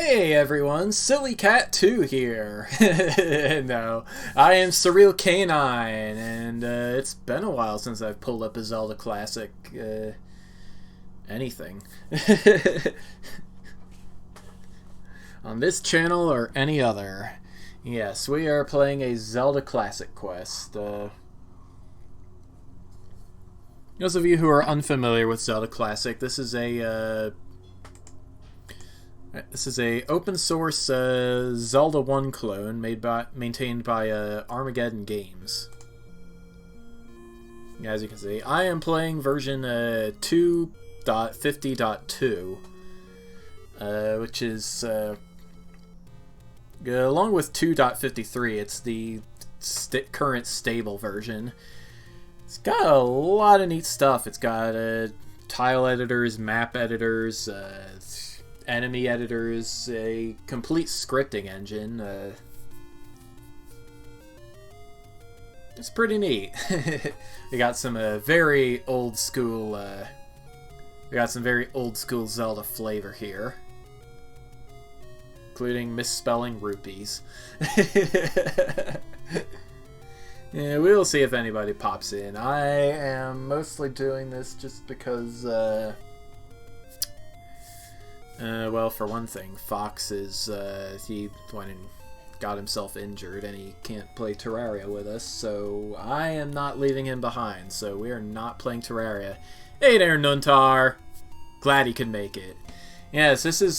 Hey everyone, Silly Cat 2 here. No, I am Surreal Canine, and it's been a while since I've pulled up a Zelda classic. Anything. On this channel or any other. Yes, we are playing a Zelda Classic quest. Those of you who are unfamiliar with Zelda Classic, this is a open source Zelda 1 clone maintained by Armageddon Games. As you can see, I am playing version 2.50.2, which is along with 2.53. It's the current stable version. It's got a lot of neat stuff. It's got tile editors, map editors, enemy editors, a complete scripting engine. It's pretty neat. We got some very old school. We got some very old school Zelda flavor here, including misspelling rupees. Yeah, we'll see if anybody pops in. I am mostly doing this just because. Well, for one thing, Fox is, he went and got himself injured and he can't play Terraria with us, so I am not leaving him behind, so we are not playing Terraria. Hey there, Nuntar! Glad he could make it. Yes, this is,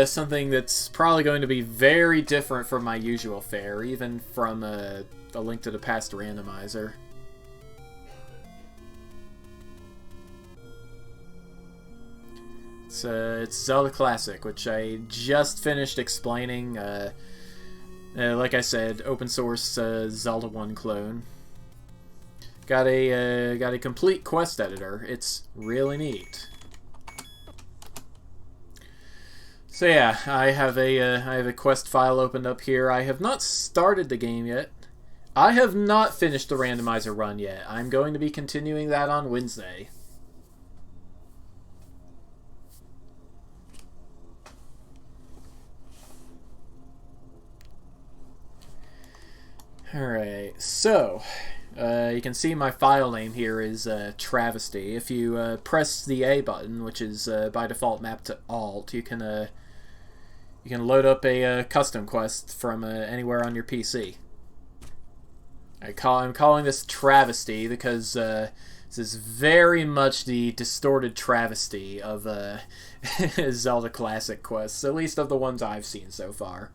something that's probably going to be very different from my usual fare, even from, A Link to the Past randomizer. It's Zelda Classic, which I just finished explaining. Like I said, open source Zelda 1 clone. Got a complete quest editor. It's really neat. So yeah, I have a quest file opened up here. I have not started the game yet. I have not finished the randomizer run yet. I'm going to be continuing that on Wednesday. Alright, so, you can see my file name here is Travesty. If you press the A button, which is by default mapped to Alt, you can load up a custom quest from anywhere on your PC. I'm calling this Travesty because this is very much the distorted travesty of Zelda Classic quests, at least of the ones I've seen so far.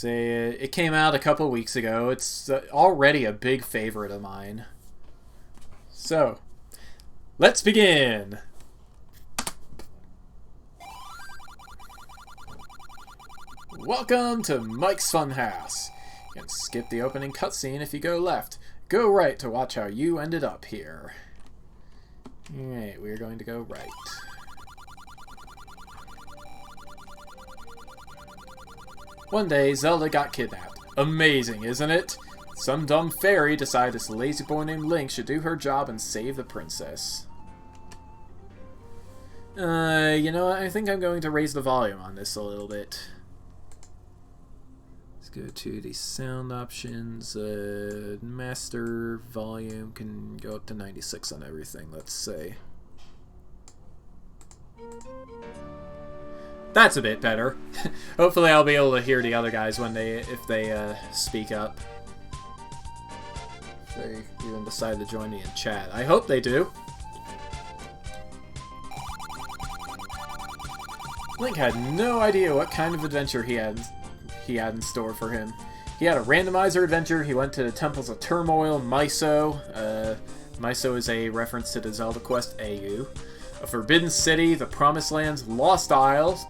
It came out a couple weeks ago. It's already a big favorite of mine. So, let's begin! Welcome to Mike's Funhouse. You can skip the opening cutscene if you go left. Go right to watch how you ended up here. Alright, we're going to go right. One day, Zelda got kidnapped. Amazing, isn't it? Some dumb fairy decided this lazy boy named Link should do her job and save the princess. You know what? I think I'm going to raise the volume on this a little bit. Let's go to the sound options. Master volume can go up to 96 on everything, let's say. That's a bit better. Hopefully I'll be able to hear the other guys if they speak up. If they even decide to join me in chat. I hope they do. Link had no idea what kind of adventure he had in store for him. He had a randomizer adventure. He went to the Temples of Turmoil, Myso. Myso is a reference to the Zelda quest AU. A Forbidden City, the Promised Lands, Lost Isles,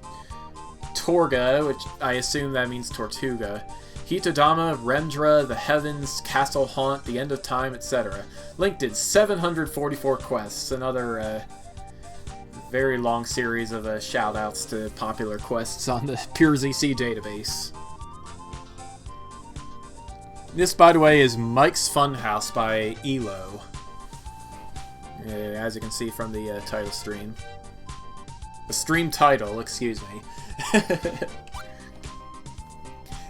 Torga, which I assume that means Tortuga, Hitodama, Remdra, the Heavens, Castle Haunt, the End of Time, etc. Link did 744 quests, another very long series of shout-outs to popular quests on the Pure ZC database. This, by the way, is Mike's Funhouse by Yloh. As you can see from the title stream. The stream title, excuse me.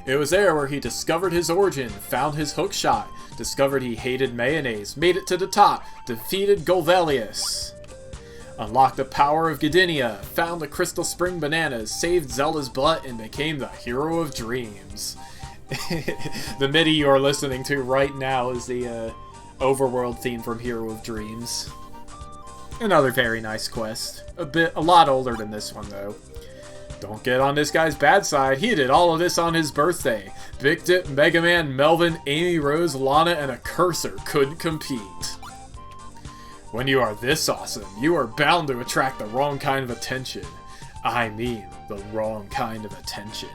It was there where he discovered his origin, found his hookshot, discovered he hated mayonnaise, made it to the top, defeated Golvelius, unlocked the power of Godinia, found the Crystal Spring Bananas, saved Zelda's butt, and became the hero of dreams. The MIDI you're listening to right now is the Overworld theme from Hero of Dreams. Another very nice quest. A lot older than this one, though. Don't get on this guy's bad side. He did all of this on his birthday. Big Dip, Mega Man, Melvin, Amy, Rose, Lana, and a cursor couldn't compete. When you are this awesome, you are bound to attract the wrong kind of attention. I mean, the wrong kind of attention.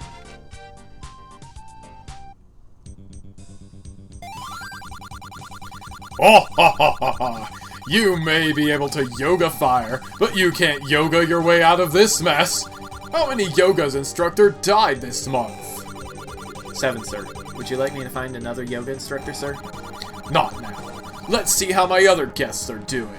Oh, ha ha ha ha! You may be able to yoga fire, but you can't yoga your way out of this mess! How many yoga's instructor died this month? 7, sir. Would you like me to find another yoga instructor, sir? Not now. Let's see how my other guests are doing.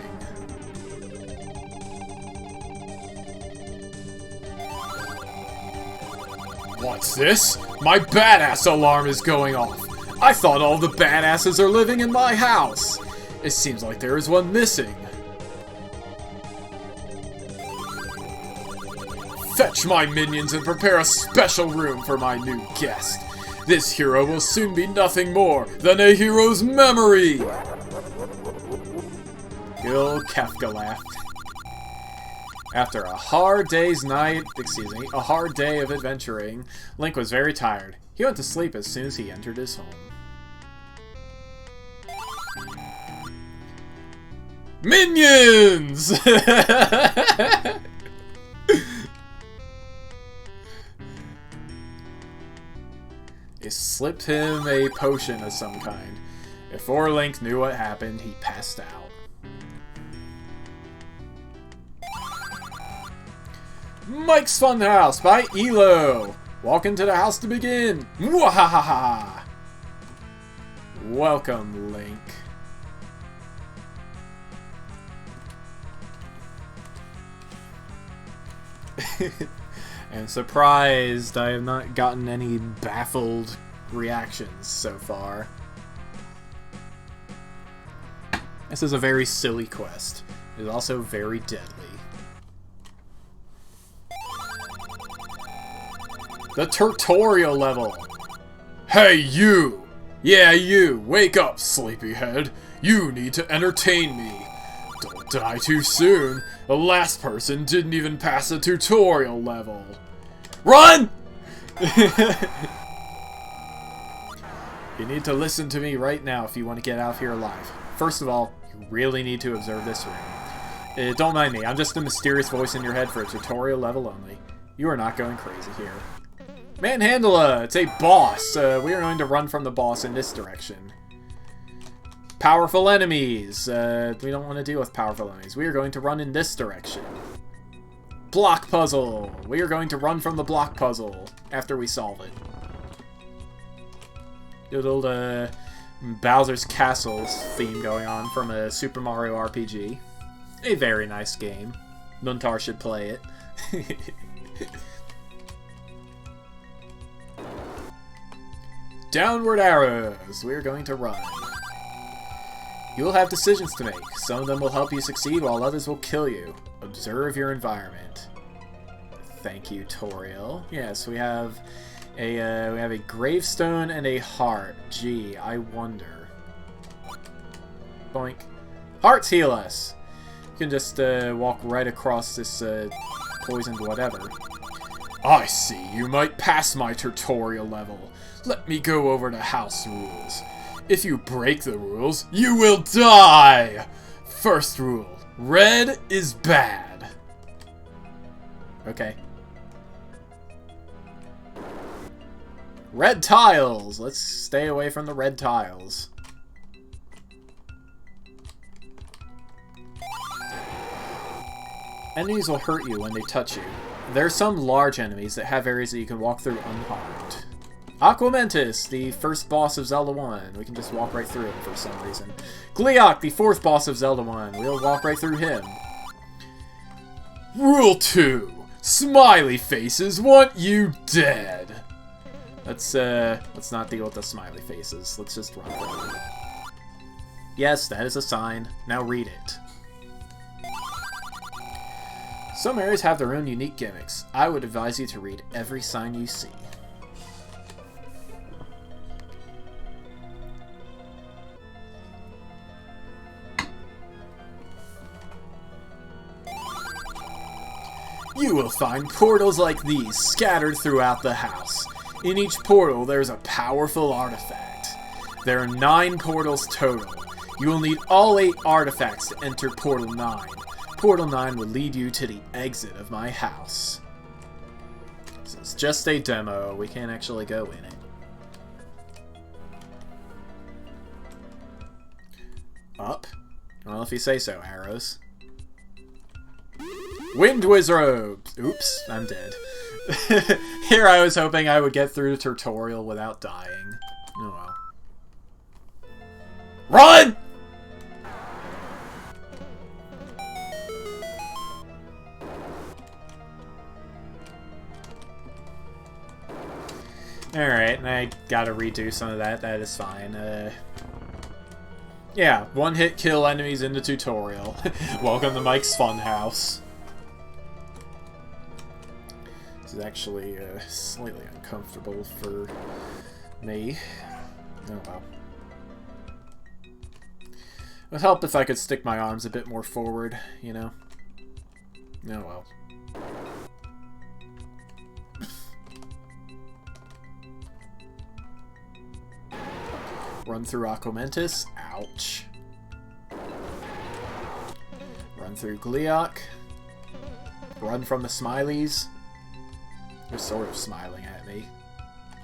What's this? My badass alarm is going off. I thought all the badasses are living in my house. It seems like there is one missing. Fetch my minions and prepare a special room for my new guest. This hero will soon be nothing more than a hero's memory! Good old Kefka laughed. After a hard day of adventuring, Link was very tired. He went to sleep as soon as he entered his home. Minions! They slipped him a potion of some kind. Before Link knew what happened, he passed out. Mike's Funhouse by Yloh! Walk into the house to begin! Mwahaha! Welcome, Link. And surprised, I have not gotten any baffled reactions so far. This is a very silly quest. It is also very deadly. The tutorial level! Hey, you! Yeah, you! Wake up, sleepyhead! You need to entertain me! Don't die too soon! The last person didn't even pass the tutorial level! Run! You need to listen to me right now if you want to get out of here alive. First of all, you really need to observe this room. Don't mind me, I'm just a mysterious voice in your head for a tutorial level only. You are not going crazy here. Manhandla! It's a boss! We are going to run from the boss in this direction. Powerful enemies! We don't want to deal with powerful enemies. We are going to run in this direction. Block puzzle! We are going to run from the block puzzle after we solve it. Good old Bowser's Castles theme going on from a Super Mario RPG. A very nice game. Muntar should play it. Downward arrows! We are going to run. You will have decisions to make. Some of them will help you succeed, while others will kill you. Observe your environment. Thank you, Toriel. Yes, we have a gravestone and a heart. Gee, I wonder. Boink. Hearts heal us! You can just walk right across this poisoned whatever. I see. You might pass my tutorial level. Let me go over the house rules. If you break the rules, you will die! First rule, red is bad. Okay. Red tiles! Let's stay away from the red tiles. Enemies will hurt you when they touch you. There are some large enemies that have areas that you can walk through unharmed. Aquamentus, the first boss of Zelda 1. We can just walk right through him for some reason. Gleeok, the fourth boss of Zelda 1. We'll walk right through him. Rule 2. Smiley faces want you dead. Let's not deal with the smiley faces. Let's just run through it. Yes, that is a sign. Now read it. Some areas have their own unique gimmicks. I would advise you to read every sign you see. You will find portals like these scattered throughout the house. In each portal, there's a powerful artifact. There are 9 portals total. You will need all 8 artifacts to enter Portal 9. Portal 9 will lead you to the exit of my house. So it's just a demo. We can't actually go in it. Up? Well, if you say so, arrows. Wind Wizard! Oops, I'm dead. Here I was hoping I would get through the tutorial without dying. Oh well. Run! Alright, I gotta redo some of that. That is fine. Yeah, one-hit kill enemies in the tutorial. Welcome to Mike's Funhouse. This is actually slightly uncomfortable for me. Oh well. It would help if I could stick my arms a bit more forward, you know? Oh well. Run through Aquamentus. Ouch. Run through Gleeok. Run from the Smileys. They're sort of smiling at me.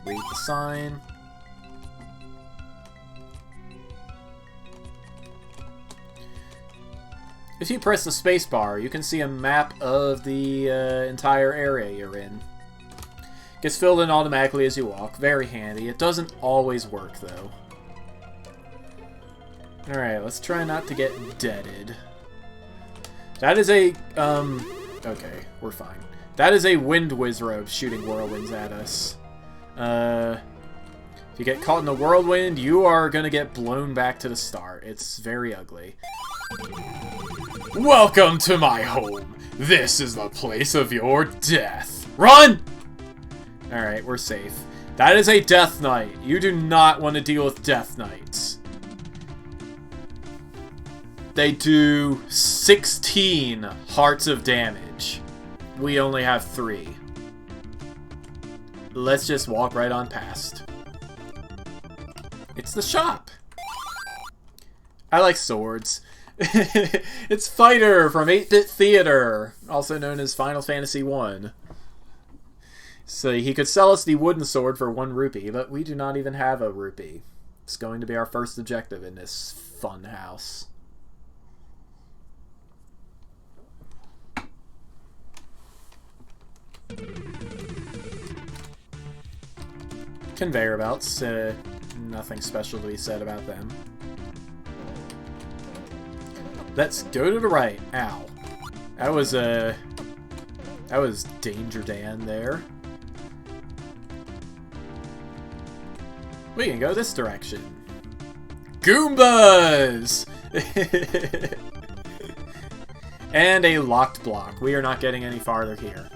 Read the sign. If you press the spacebar, you can see a map of the entire area you're in. Gets filled in automatically as you walk. Very handy. It doesn't always work, though. Alright, let's try not to get deaded. That is a, okay, we're fine. That is a Wind Wizard shooting whirlwinds at us. If you get caught in the whirlwind, you are gonna get blown back to the start. It's very ugly. Welcome to my home. This is the place of your death. Run! Alright, we're safe. That is a Death Knight. You do not want to deal with Death Knights. They do 16 hearts of damage. We only have 3. Let's just walk right on past. It's the shop. I like swords. It's Fighter from 8-Bit Theater, also known as Final Fantasy 1. So he could sell us the wooden sword for 1 rupee, but we do not even have a rupee. It's going to be our first objective in this fun house. Conveyor belts, nothing special to be said about them. Let's go to the right. Ow. That was Danger Dan there. We can go this direction. Goombas! And a locked block. We are not getting any farther here.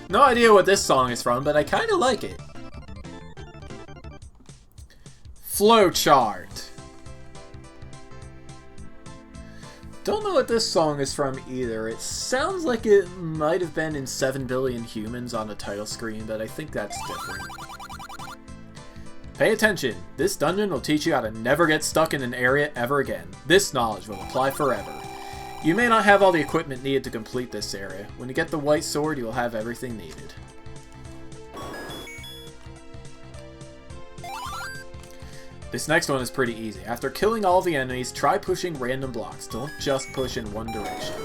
No idea what this song is from, but I kind of like it. Flowchart. Don't know what this song is from either. It sounds like it might have been in 7 Billion Humans on the title screen, but I think that's different. Pay attention. This dungeon will teach you how to never get stuck in an area ever again. This knowledge will apply forever. You may not have all the equipment needed to complete this area. When you get the white sword, you will have everything needed. This next one is pretty easy. After killing all the enemies, try pushing random blocks. Don't just push in one direction.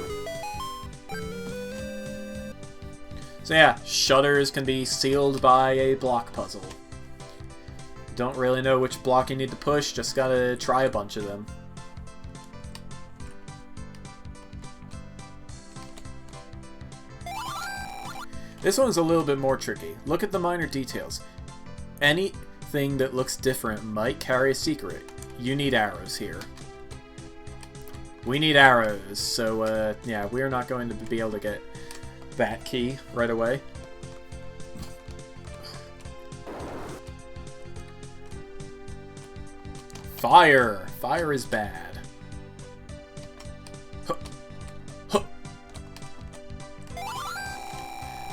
So yeah, shutters can be sealed by a block puzzle. Don't really know which block you need to push, just gotta try a bunch of them. This one's a little bit more tricky. Look at the minor details. Anything that looks different might carry a secret. You need arrows here. We need arrows, so yeah, we're not going to be able to get that key right away. Fire! Fire is bad. Huh. Huh.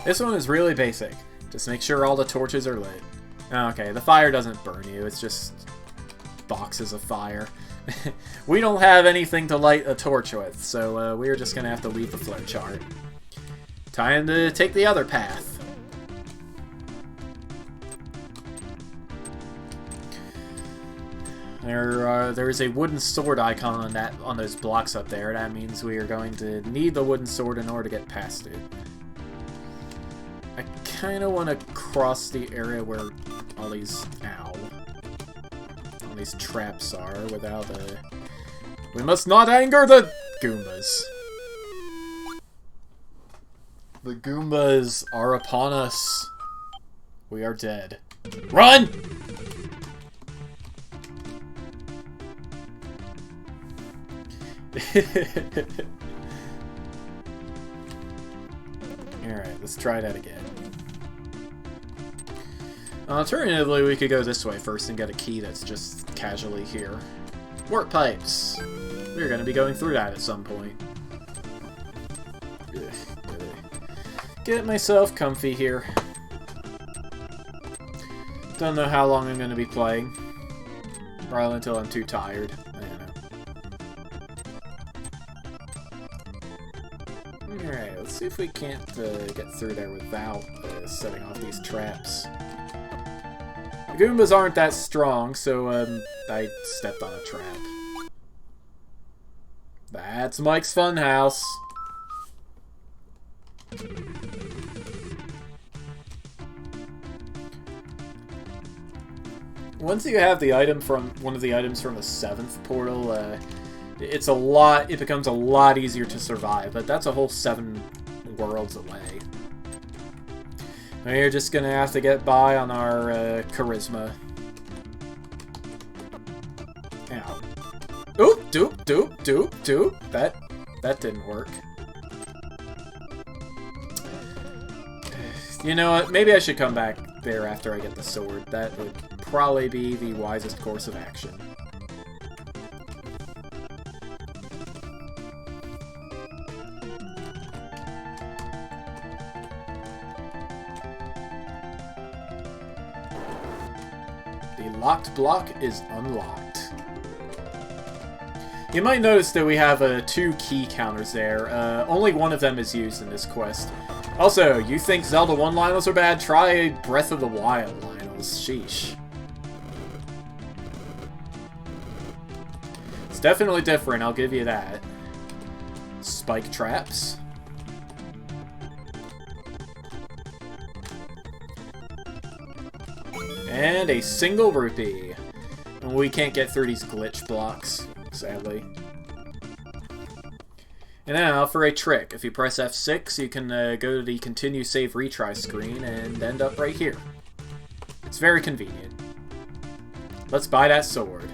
This one is really basic. Just make sure all the torches are lit. Okay, the fire doesn't burn you, it's just boxes of fire. We don't have anything to light a torch with, so we're just gonna have to leave the flowchart. Time to take the other path. There is a wooden sword icon on those blocks up there. That means we are going to need the wooden sword in order to get past it. I kind of want to cross the area where all these these traps are without a... We must not anger the Goombas. The Goombas are upon us. We are dead. Run! Alright, let's try that again. Alternatively, we could go this way first and get a key that's just casually here. Warp pipes! We're going to be going through that at some point. Get myself comfy here. Don't know how long I'm going to be playing. Probably until I'm too tired. I don't know. Alright, let's see if we can't get through there without setting off these traps. The Goombas aren't that strong, so I stepped on a trap. That's Mike's Funhouse. Once you have the item from one of the items from the 7th portal, it becomes a lot easier to survive, but that's a whole 7 worlds away. We're just gonna have to get by on our charisma. Ow. Oop, doop, doop, doop, doop. That didn't work. You know what? Maybe I should come back there after I get the sword. That would probably be the wisest course of action. The locked block is unlocked. You might notice that we have 2 key counters there. Only one of them is used in this quest. Also, you think Zelda 1 Lynels are bad? Try Breath of the Wild Lynels. Sheesh. It's definitely different, I'll give you that. Spike traps. And a single rupee. And we can't get through these glitch blocks, sadly. And now for a trick. If you press F6, you can go to the Continue Save Retry screen and end up right here. It's very convenient. Let's buy that sword.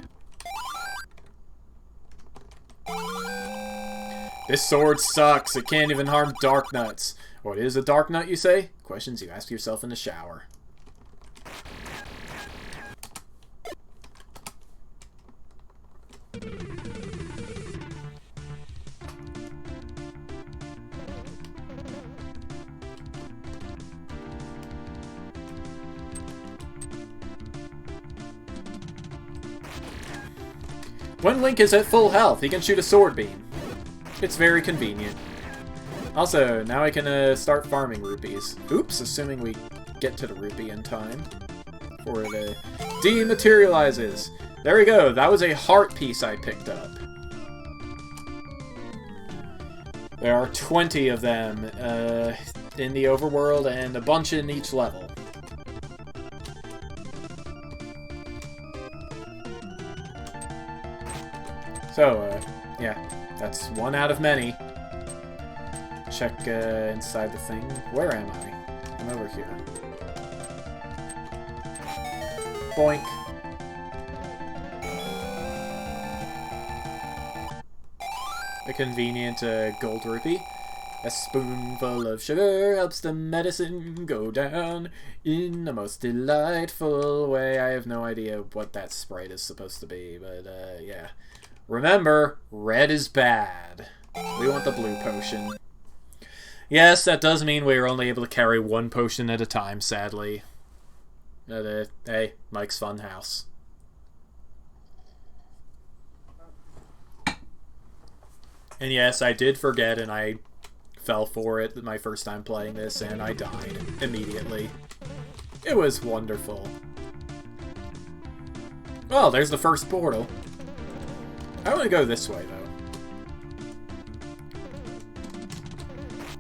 This sword sucks. It can't even harm dark nuts. What is a dark nut, you say? Questions you ask yourself in the shower. When Link is at full health, he can shoot a sword beam. It's very convenient. Also, now I can start farming rupees. Oops, assuming we get to the rupee in time. Before it dematerializes. There we go, that was a heart piece I picked up. There are 20 of them in the overworld and a bunch in each level. So, yeah, that's 1 out of many. Check inside the thing. Where am I? Come over here. Boink. A convenient gold rupee. A spoonful of sugar helps the medicine go down in the most delightful way. I have no idea what that sprite is supposed to be, but yeah. Remember, red is bad. We want the blue potion. Yes, that does mean we are only able to carry one potion at a time, sadly. But, hey, Mike's Funhouse. And yes, I did forget, and I fell for it my first time playing this, and I died immediately. It was wonderful. Well, there's the first portal. I want to go this way, though.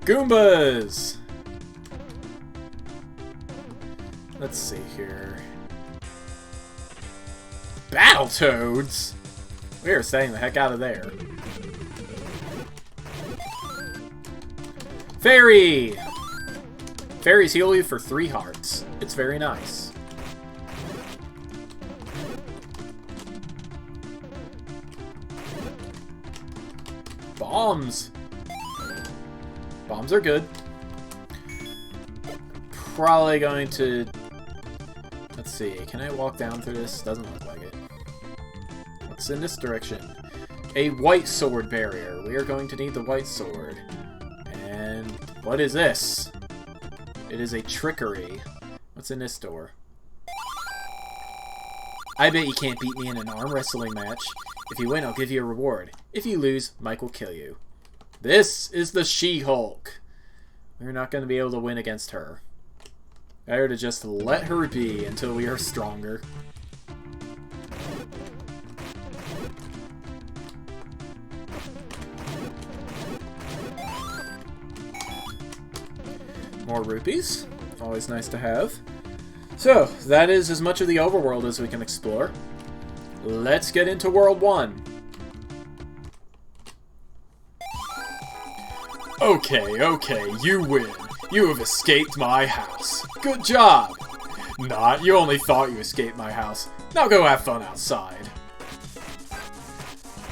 Goombas! Let's see here. Battletoads? We are staying the heck out of there. Fairy! Fairies heal you for 3 hearts. It's very nice. Bombs! Bombs are good. Probably going to... Let's see, can I walk down through this? Doesn't look like it. What's in this direction? A white sword barrier. We are going to need the white sword. And what is this? It is a trickery. What's in this door? I bet you can't beat me in an arm wrestling match. If you win, I'll give you a reward. If you lose, Mike will kill you. This is the She-Hulk. We're not going to be able to win against her. Better to just let her be until we are stronger. More rupees. Always nice to have. So, that is as much of the overworld as we can explore. Let's get into World 1. Okay, you win. You have escaped my house. Good job! Not, you only thought you escaped my house. Now go have fun outside.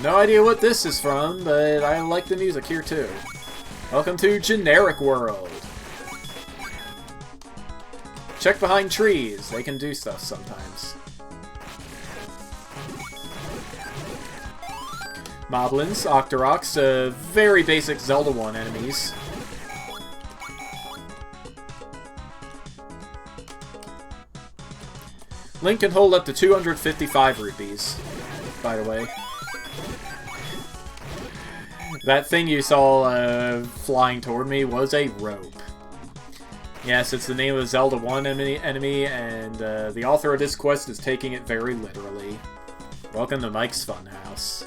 No idea what this is from, but I like the music here too. Welcome to Generic World. Check behind trees. They can do stuff sometimes. Moblins, Octoroks, very basic Zelda 1 enemies. Link can hold up to 255 rupees, by the way. That thing you saw flying toward me was a rope. Yes, it's the name of a Zelda 1 enemy, and the author of this quest is taking it very literally. Welcome to Mike's Funhouse.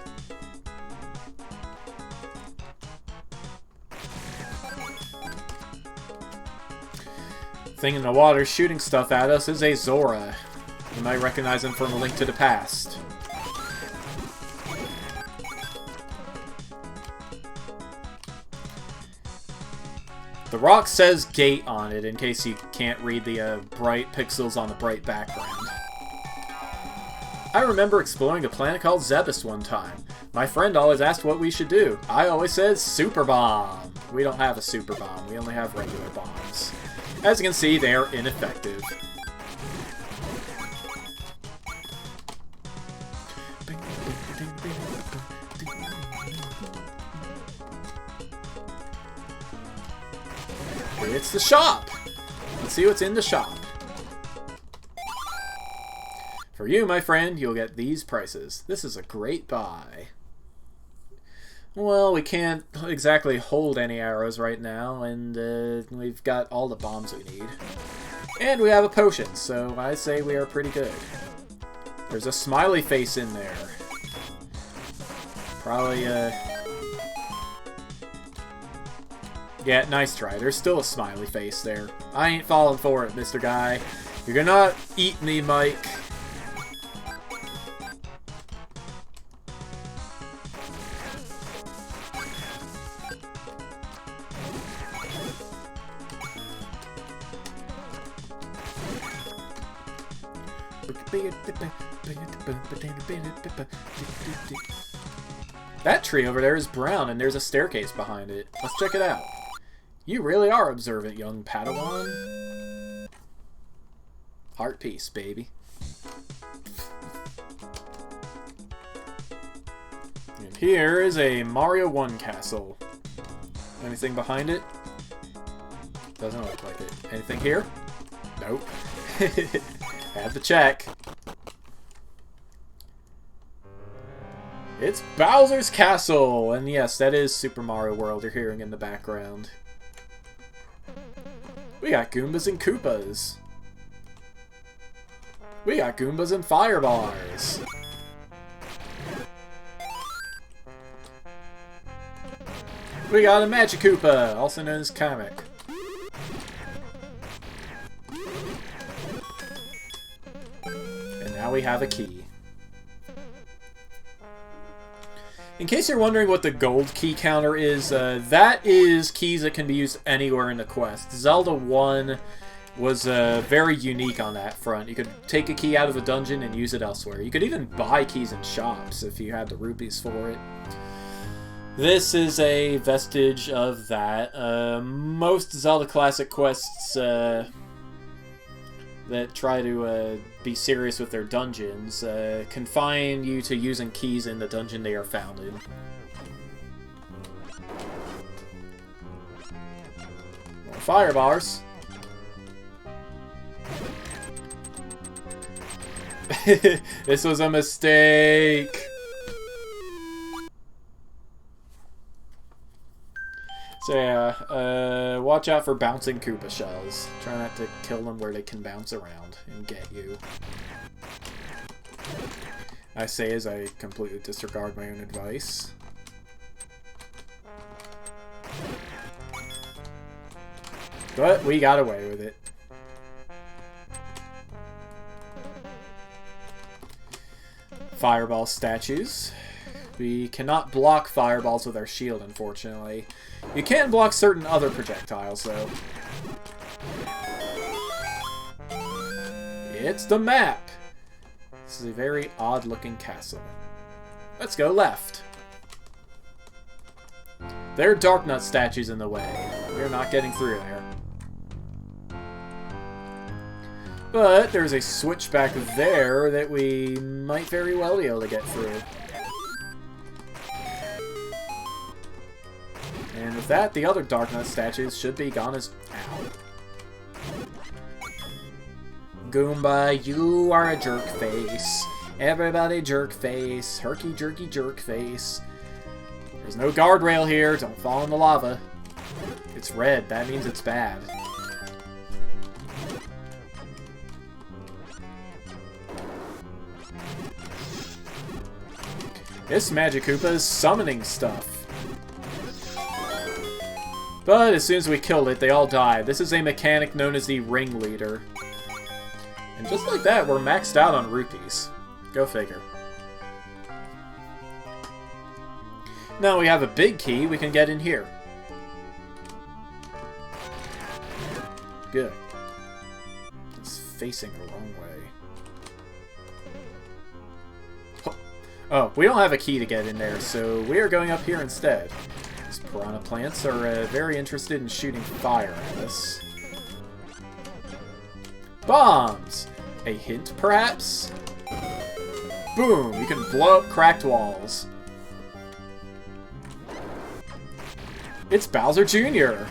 Thing in the water shooting stuff at us is a Zora. You might recognize him from A Link to the Past. The rock says gate on it, in case you can't read the bright pixels on the bright background. I remember exploring a planet called Zebes one time. My friend always asked what we should do. I always said super bomb. We don't have a super bomb, we only have regular bombs. As you can see, they are ineffective. It's the shop! Let's see what's in the shop. For you, my friend, you'll get these prices. This is a great buy. Well, we can't exactly hold any arrows right now, and we've got all the bombs we need. And we have a potion, so I say we are pretty good. There's a smiley face in there. Probably, yeah, nice try. There's still a smiley face there. I ain't falling for it, Mr. Guy. You're gonna eat me, Mike. That tree over there is brown, and there's a staircase behind it. Let's check it out. You really are observant, young Padawan. Heart piece, baby. And here is a Mario 1 castle. Anything behind it? Doesn't look like it. Anything here? Nope. Had to check. It's Bowser's Castle! And yes, that is Super Mario World you're hearing in the background. We got Goombas and Koopas. We got Goombas and Firebars. We got a Magic Koopa, also known as Kamek. And now we have a key. In case you're wondering what the gold key counter is, that is keys that can be used anywhere in the quest. Zelda 1 was very unique on that front. You could take a key out of a dungeon and use it elsewhere. You could even buy keys in shops if you had the rupees for it. This is a vestige of that. Most Zelda Classic quests that try to be serious with their dungeons confine you to using keys in the dungeon they are found in. More firebars. This was a mistake! So yeah, watch out for bouncing Koopa shells. Try not to kill them where they can bounce around and get you. I say as I completely disregard my own advice. But we got away with it. Fireball statues. We cannot block fireballs with our shield, unfortunately. You can block certain other projectiles, though. It's the map! This is a very odd-looking castle. Let's go left. There are Darknut statues in the way. We're not getting through there. But there's a switch back there that we might very well be able to get through. And with that, the other Darknut statues should be gone as... Ow. Goomba, you are a jerk face. Everybody jerk face. Herky jerky jerk face. There's no guardrail here. Don't fall in the lava. It's red. That means it's bad. This Magic Koopa is summoning stuff. But as soon as we killed it, they all died. This is a mechanic known as the Ringleader. And just like that, we're maxed out on rupees. Go figure. Now we have a big key we can get in here. Good. It's facing the wrong way. Oh, we don't have a key to get in there, so we are going up here instead. These piranha plants are very interested in shooting fire at us. Bombs! A hint, perhaps? Boom! You can blow up cracked walls. It's Bowser Jr.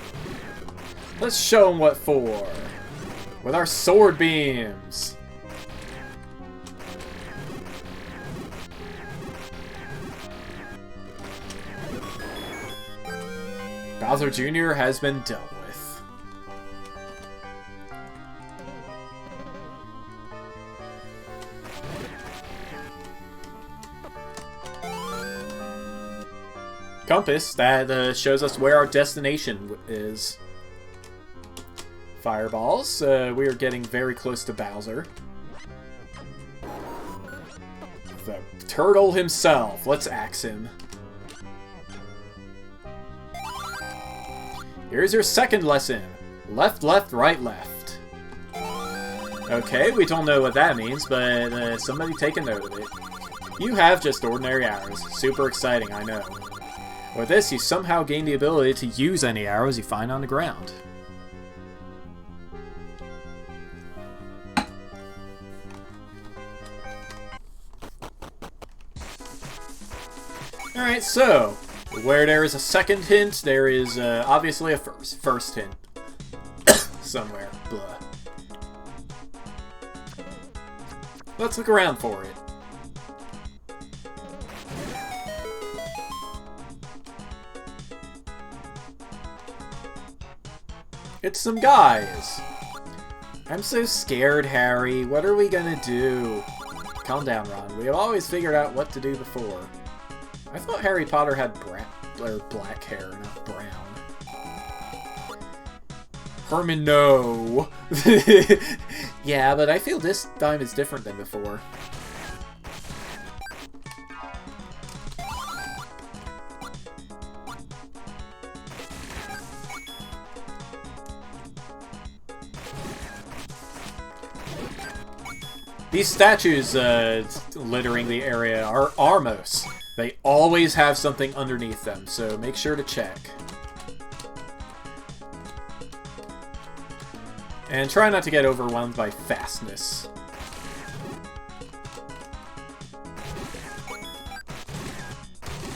Let's show him what for. With our sword beams. Bowser Jr. has been dealt with. Compass, that shows us where our destination is. Fireballs, we are getting very close to Bowser. The turtle himself, let's axe him. Here's your second lesson. Left, left, right, left. Okay, we don't know what that means, but somebody take a note of it. You have just ordinary arrows. Super exciting, I know. With this, you somehow gain the ability to use any arrows you find on the ground. Alright, so, where there is a second hint, there is obviously a first hint. Somewhere. Blah. Let's look around for it. It's some guys. I'm so scared, Harry. What are we gonna do? Calm down, Ron. We have always figured out what to do before. I thought Harry Potter had black hair, not brown. Herman, no. Yeah, but I feel this time is different than before. These statues littering the area are Armos. They always have something underneath them, so make sure to check. And try not to get overwhelmed by fastness.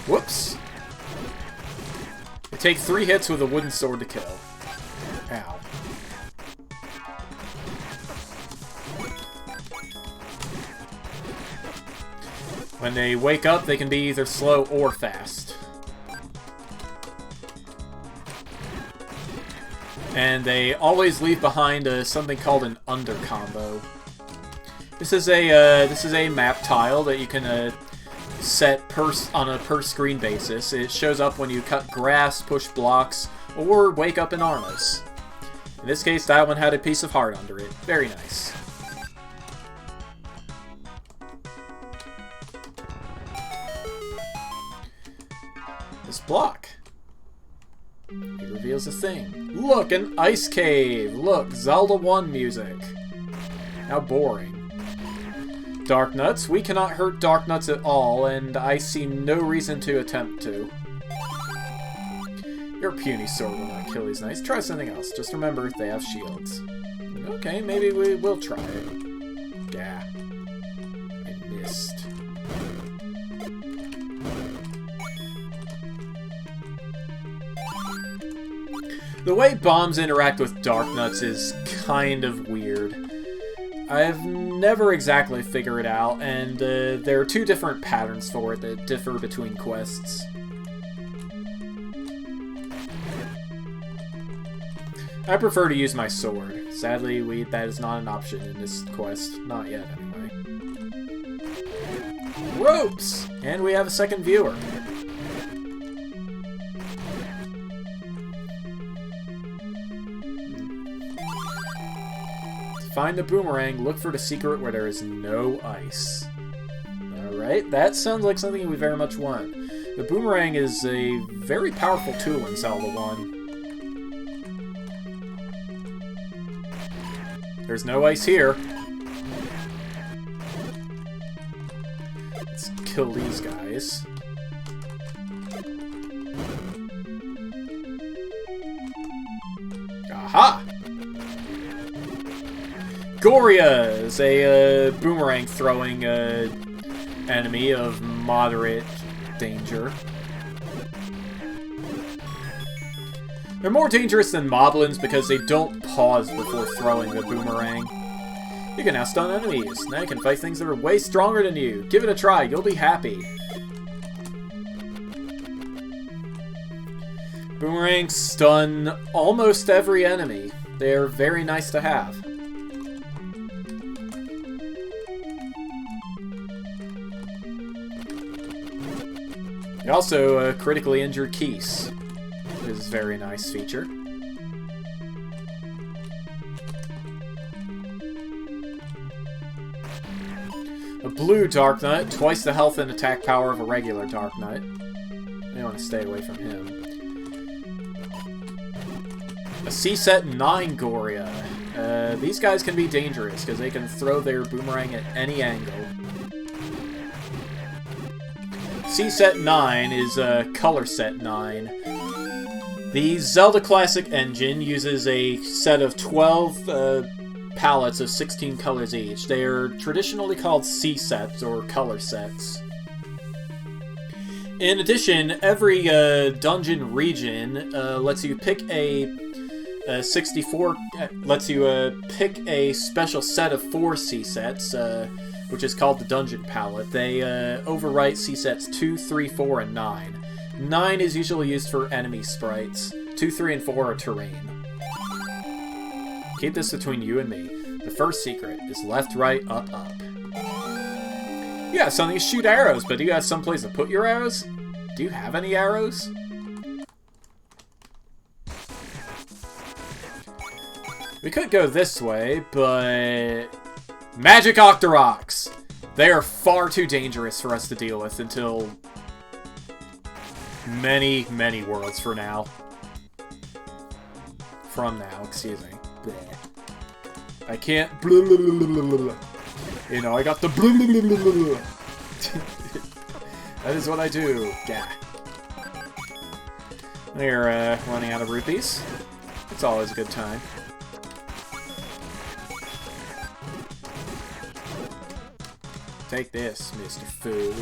Whoops! It takes 3 hits with a wooden sword to kill. Ow. When they wake up, they can be either slow or fast. And they always leave behind something called an under combo. This is a map tile that you can set on a per screen basis. It shows up when you cut grass, push blocks, or wake up in Armos. In this case, that one had a piece of heart under it. Very nice. This block. It reveals a thing. Look, an ice cave! Look, Zelda 1 music. How boring. Dark Nuts? We cannot hurt Dark Nuts at all, and I see no reason to attempt to. Your puny sword will not kill these knights. Try something else. Just remember, they have shields. Okay, maybe we will try it. Yeah. I missed. The way bombs interact with Dark Nuts is kind of weird. I've never exactly figured it out, and there are 2 different patterns for it that differ between quests. I prefer to use my sword. Sadly, that is not an option in this quest. Not yet, anyway. Ropes! And we have a second viewer. Find the boomerang, look for the secret where there is no ice. Alright, that sounds like something we very much want. The boomerang is a very powerful tool in Zelda 1. There's no ice here. Let's kill these guys. Aha! Goria is a boomerang-throwing enemy of moderate danger. They're more dangerous than moblins because they don't pause before throwing the boomerang. You can now stun enemies. Now you can fight things that are way stronger than you. Give it a try, you'll be happy. Boomerangs stun almost every enemy. They're very nice to have. They also critically injured Keese, which is a very nice feature. A blue Dark Nut, twice the health and attack power of a regular Dark Nut. I want to stay away from him. A C-set 9 Goria. These guys can be dangerous because they can throw their boomerang at any angle. C-Set 9 is Color Set 9. The Zelda Classic engine uses a set of 12 palettes of 16 colors each. They are traditionally called C-Sets, or color sets. In addition, every dungeon region lets you pick a 64 lets you pick a special set of 4 C-Sets, which is called the Dungeon Palette. They overwrite C-Sets 2, 3, 4, and 9. 9 is usually used for enemy sprites. 2, 3, and 4 are terrain. Keep this between you and me. The first secret is left, right, up, up. You got something to shoot arrows, but do you have someplace to put your arrows? Do you have any arrows? We could go this way, but... Magic Octoroks! They are far too dangerous for us to deal with until... many, many worlds from now. Excuse me. Bleh. I can't... Blah, blah, blah, blah, blah. You know, I got the... Blah, blah, blah, blah, blah. That is what I do. Gah. We're running out of rupees. It's always a good time. Take this, Mr. Fool.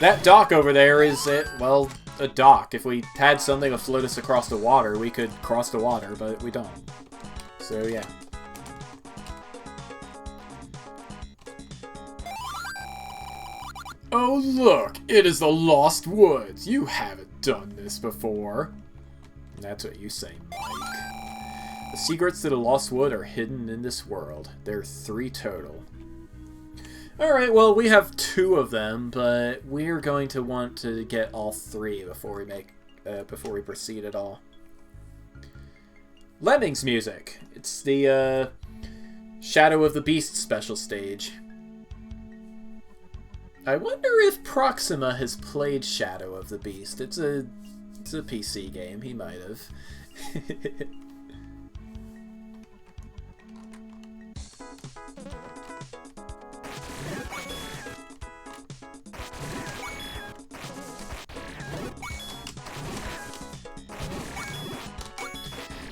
That dock over there is, well, a dock. If we had something to float us across the water, we could cross the water, but we don't. So, yeah. Oh, look! It is the Lost Woods! You haven't done this before. That's what you say, Mike. The secrets to the Lost Wood are hidden in this world. There are 3 total. Alright, well, we have 2 of them, but we're going to want to get all 3 before we proceed at all. Lemmings music. It's the, Shadow of the Beast special stage. I wonder if Proxima has played Shadow of the Beast. It's a PC game. He might have.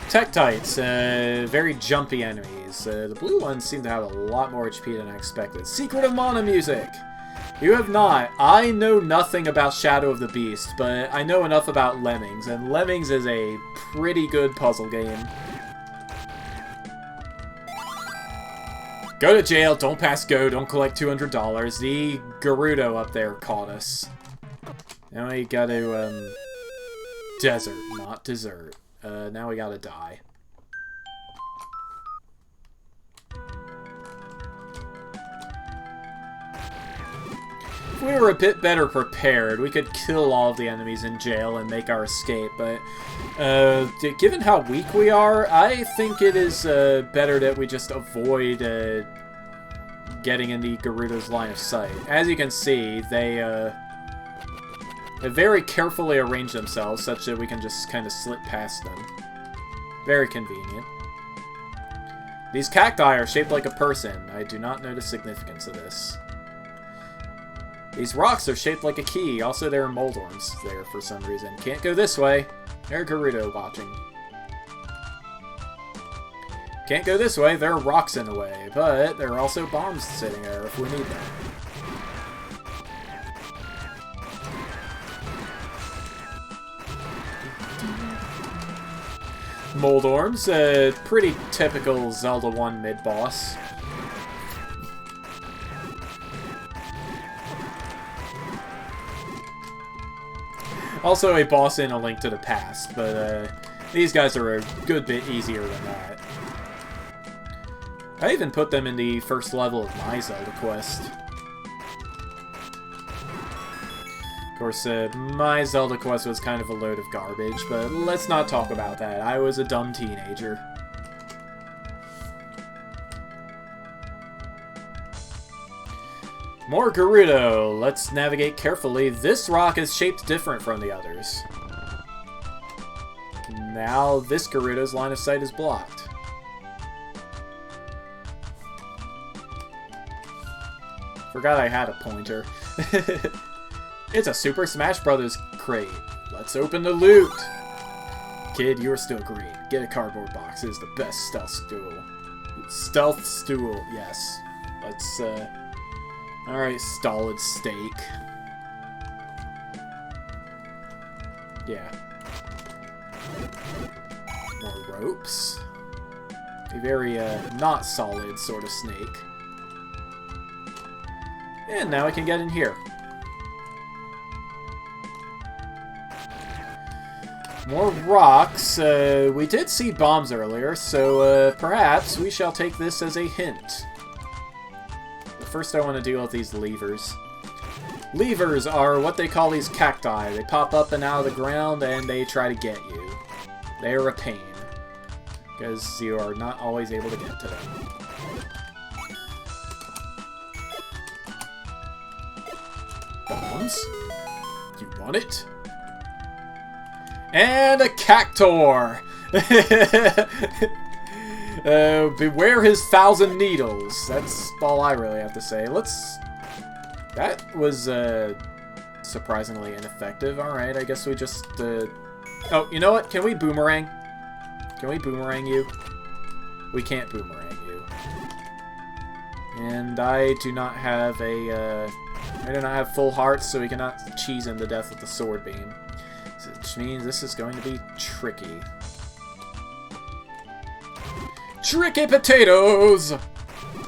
Tektites, very jumpy enemies. The blue ones seem to have a lot more HP than I expected. Secret of Mana music! You have not. I know nothing about Shadow of the Beast, but I know enough about Lemmings, and Lemmings is a pretty good puzzle game. Go to jail, don't pass go, don't collect $200. The Gerudo up there caught us. Now we gotta, desert, not dessert. Now we gotta die. If we were a bit better prepared, we could kill all of the enemies in jail and make our escape, but given how weak we are, I think it is better that we just avoid getting in the Gerudo's line of sight. As you can see, they have very carefully arranged themselves such that we can just kind of slip past them. Very convenient. These cacti are shaped like a person. I do not know the significance of this. These rocks are shaped like a key. Also, there are Moldorms there for some reason. Can't go this way. There's Gerudo watching. Can't go this way. There are rocks in the way. But there are also bombs sitting there if we need them. Moldorms, pretty typical Zelda 1 mid-boss. Also a boss in A Link to the Past, but these guys are a good bit easier than that. I even put them in the first level of my Zelda quest. Of course, my Zelda quest was kind of a load of garbage, but let's not talk about that. I was a dumb teenager. More Gerudo. Let's navigate carefully. This rock is shaped different from the others. Now this Gerudo's line of sight is blocked. Forgot I had a pointer. It's a Super Smash Bros. Crate. Let's open the loot! Kid, you're still green. Get a cardboard box. It is the best stealth stool. Stealth stool, yes. Let's, alright, stolid steak. Yeah. More ropes. A very, not solid sort of snake. And now I can get in here. More rocks. We did see bombs earlier, so perhaps we shall take this as a hint. But first I want to deal with these levers. Levers are what they call these cacti. They pop up and out of the ground and they try to get you. They are a pain, because you are not always able to get to them. Bombs? You want it? And a cactor! Beware his 1,000 needles. That's all I really have to say. That was, surprisingly ineffective. Alright, I guess we just, Oh, you know what? Can we boomerang? Can we boomerang you? We can't boomerang you. And I do not have I do not have full hearts, so we cannot cheese him to death with the sword beam. Which means this is going to be tricky. Tricky potatoes!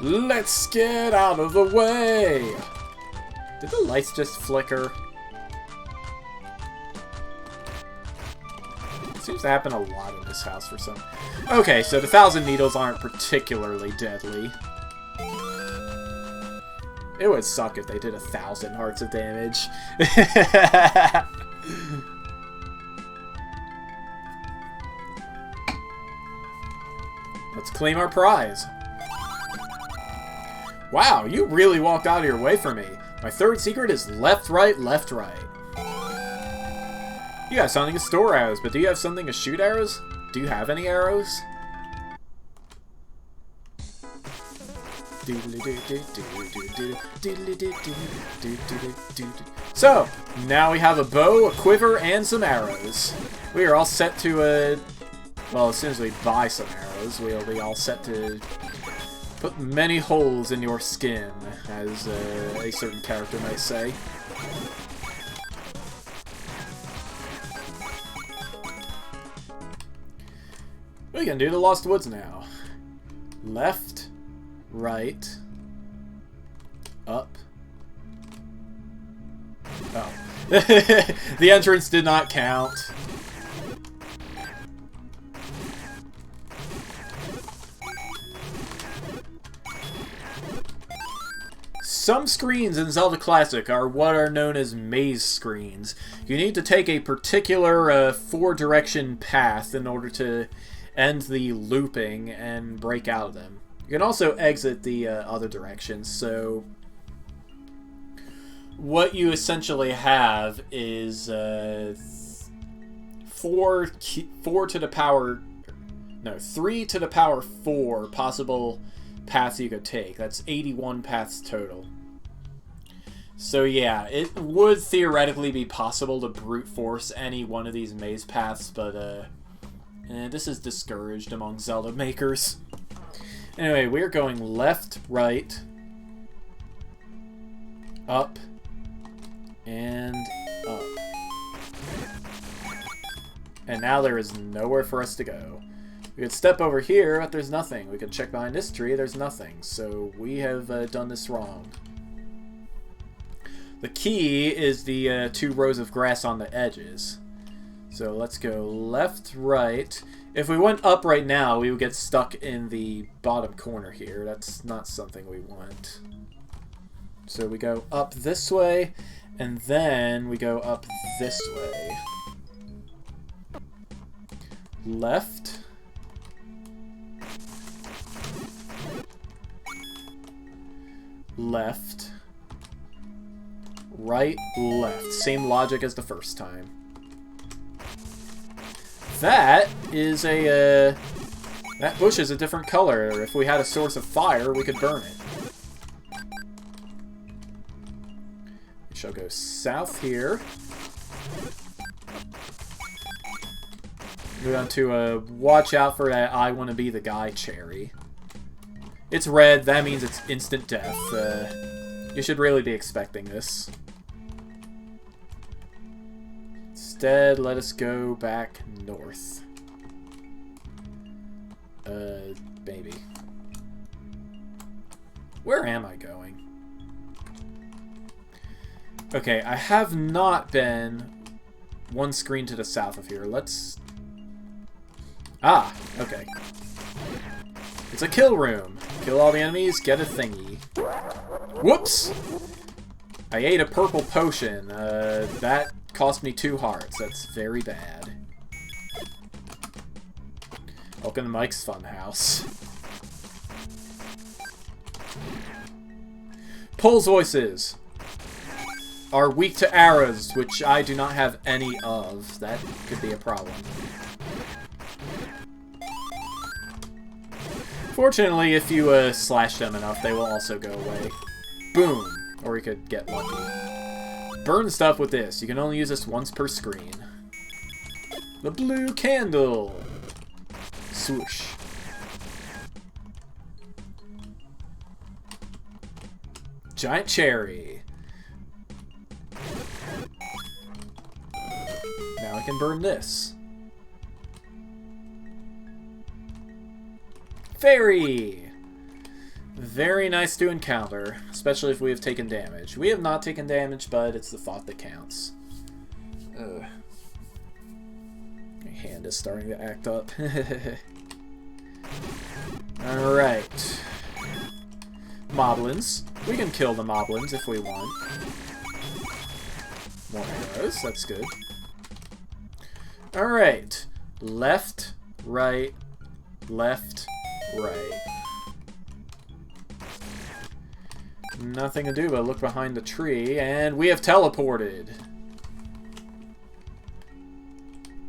Let's get out of the way! Did the lights just flicker? It seems to happen a lot in this house for some... Okay, so the 1,000 needles aren't particularly deadly. It would suck if they did 1,000 hearts of damage. Let's claim our prize. Wow, you really walked out of your way for me. My third secret is left, right, left, right. You have something to store arrows, but do you have something to shoot arrows? Do you have any arrows? So, now we have a bow, a quiver, and some arrows. We are all set to, well, as soon as we buy some arrows, we'll be all set to put many holes in your skin, as a certain character might say. We can do the Lost Woods now. Left, right, up. Oh. The entrance did not count. Some screens in Zelda Classic are what are known as maze screens. You need to take a particular four-direction path in order to end the looping and break out of them. You can also exit the other directions, so what you essentially have is 3 to the power 4 possible paths you could take. That's 81 paths total. So yeah, it would theoretically be possible to brute force any one of these maze paths, but this is discouraged among Zelda makers. Anyway, we're going left, right, up, and up. And now there is nowhere for us to go. We could step over here, but there's nothing. We could check behind this tree, there's nothing. So we have done this wrong. The key is the 2 rows of grass on the edges. So let's go left, right. If we went up right now, we would get stuck in the bottom corner here. That's not something we want. So we go up this way, and then we go up this way. Left. Left. Right, left. Same logic as the first time. That is a, that bush is a different color. If we had a source of fire, we could burn it. We shall go south here. Move on to, watch out for that I want to be the guy cherry. It's red, that means it's instant death. You should really be expecting this. Instead, let us go back north. Maybe. Where am I going? Okay, I have not been one screen to the south of here. Let's... Ah, okay. It's a kill room. Kill all the enemies, get a thingy. Whoops! I ate a purple potion. That cost me 2 hearts. That's very bad. Welcome to Mike's Funhouse. Pole's voices are weak to arrows, which I do not have any of. That could be a problem. Fortunately, if you slash them enough, they will also go away. Boom! Or we could get lucky. Burn stuff with this. You can only use this once per screen. The blue candle! Swoosh. Giant cherry. Now I can burn this. Fairy! Very nice to encounter, especially if we have taken damage. We have not taken damage, but it's the thought that counts. Ugh. My hand is starting to act up. Alright. Moblins. We can kill the moblins if we want. More arrows, that's good. Alright. Left, right, left, right. Nothing to do but look behind the tree, and we have teleported.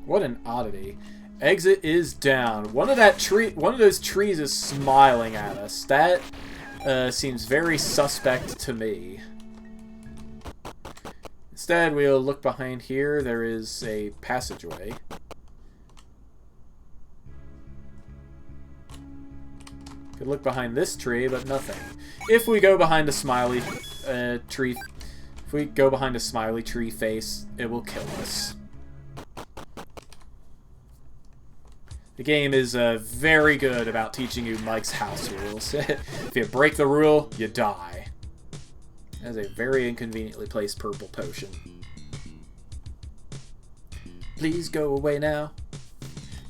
What an oddity. Exit is down. One of those trees is smiling at us. That seems very suspect to me. Instead, we'll look behind here. There is a passageway. Could look behind this tree, but nothing. If we go behind a smiley tree, if we go behind a smiley tree face, it will kill us. The game is very good about teaching you Mike's house rules. If you break the rule, you die. That is a very inconveniently placed purple potion. Please go away now.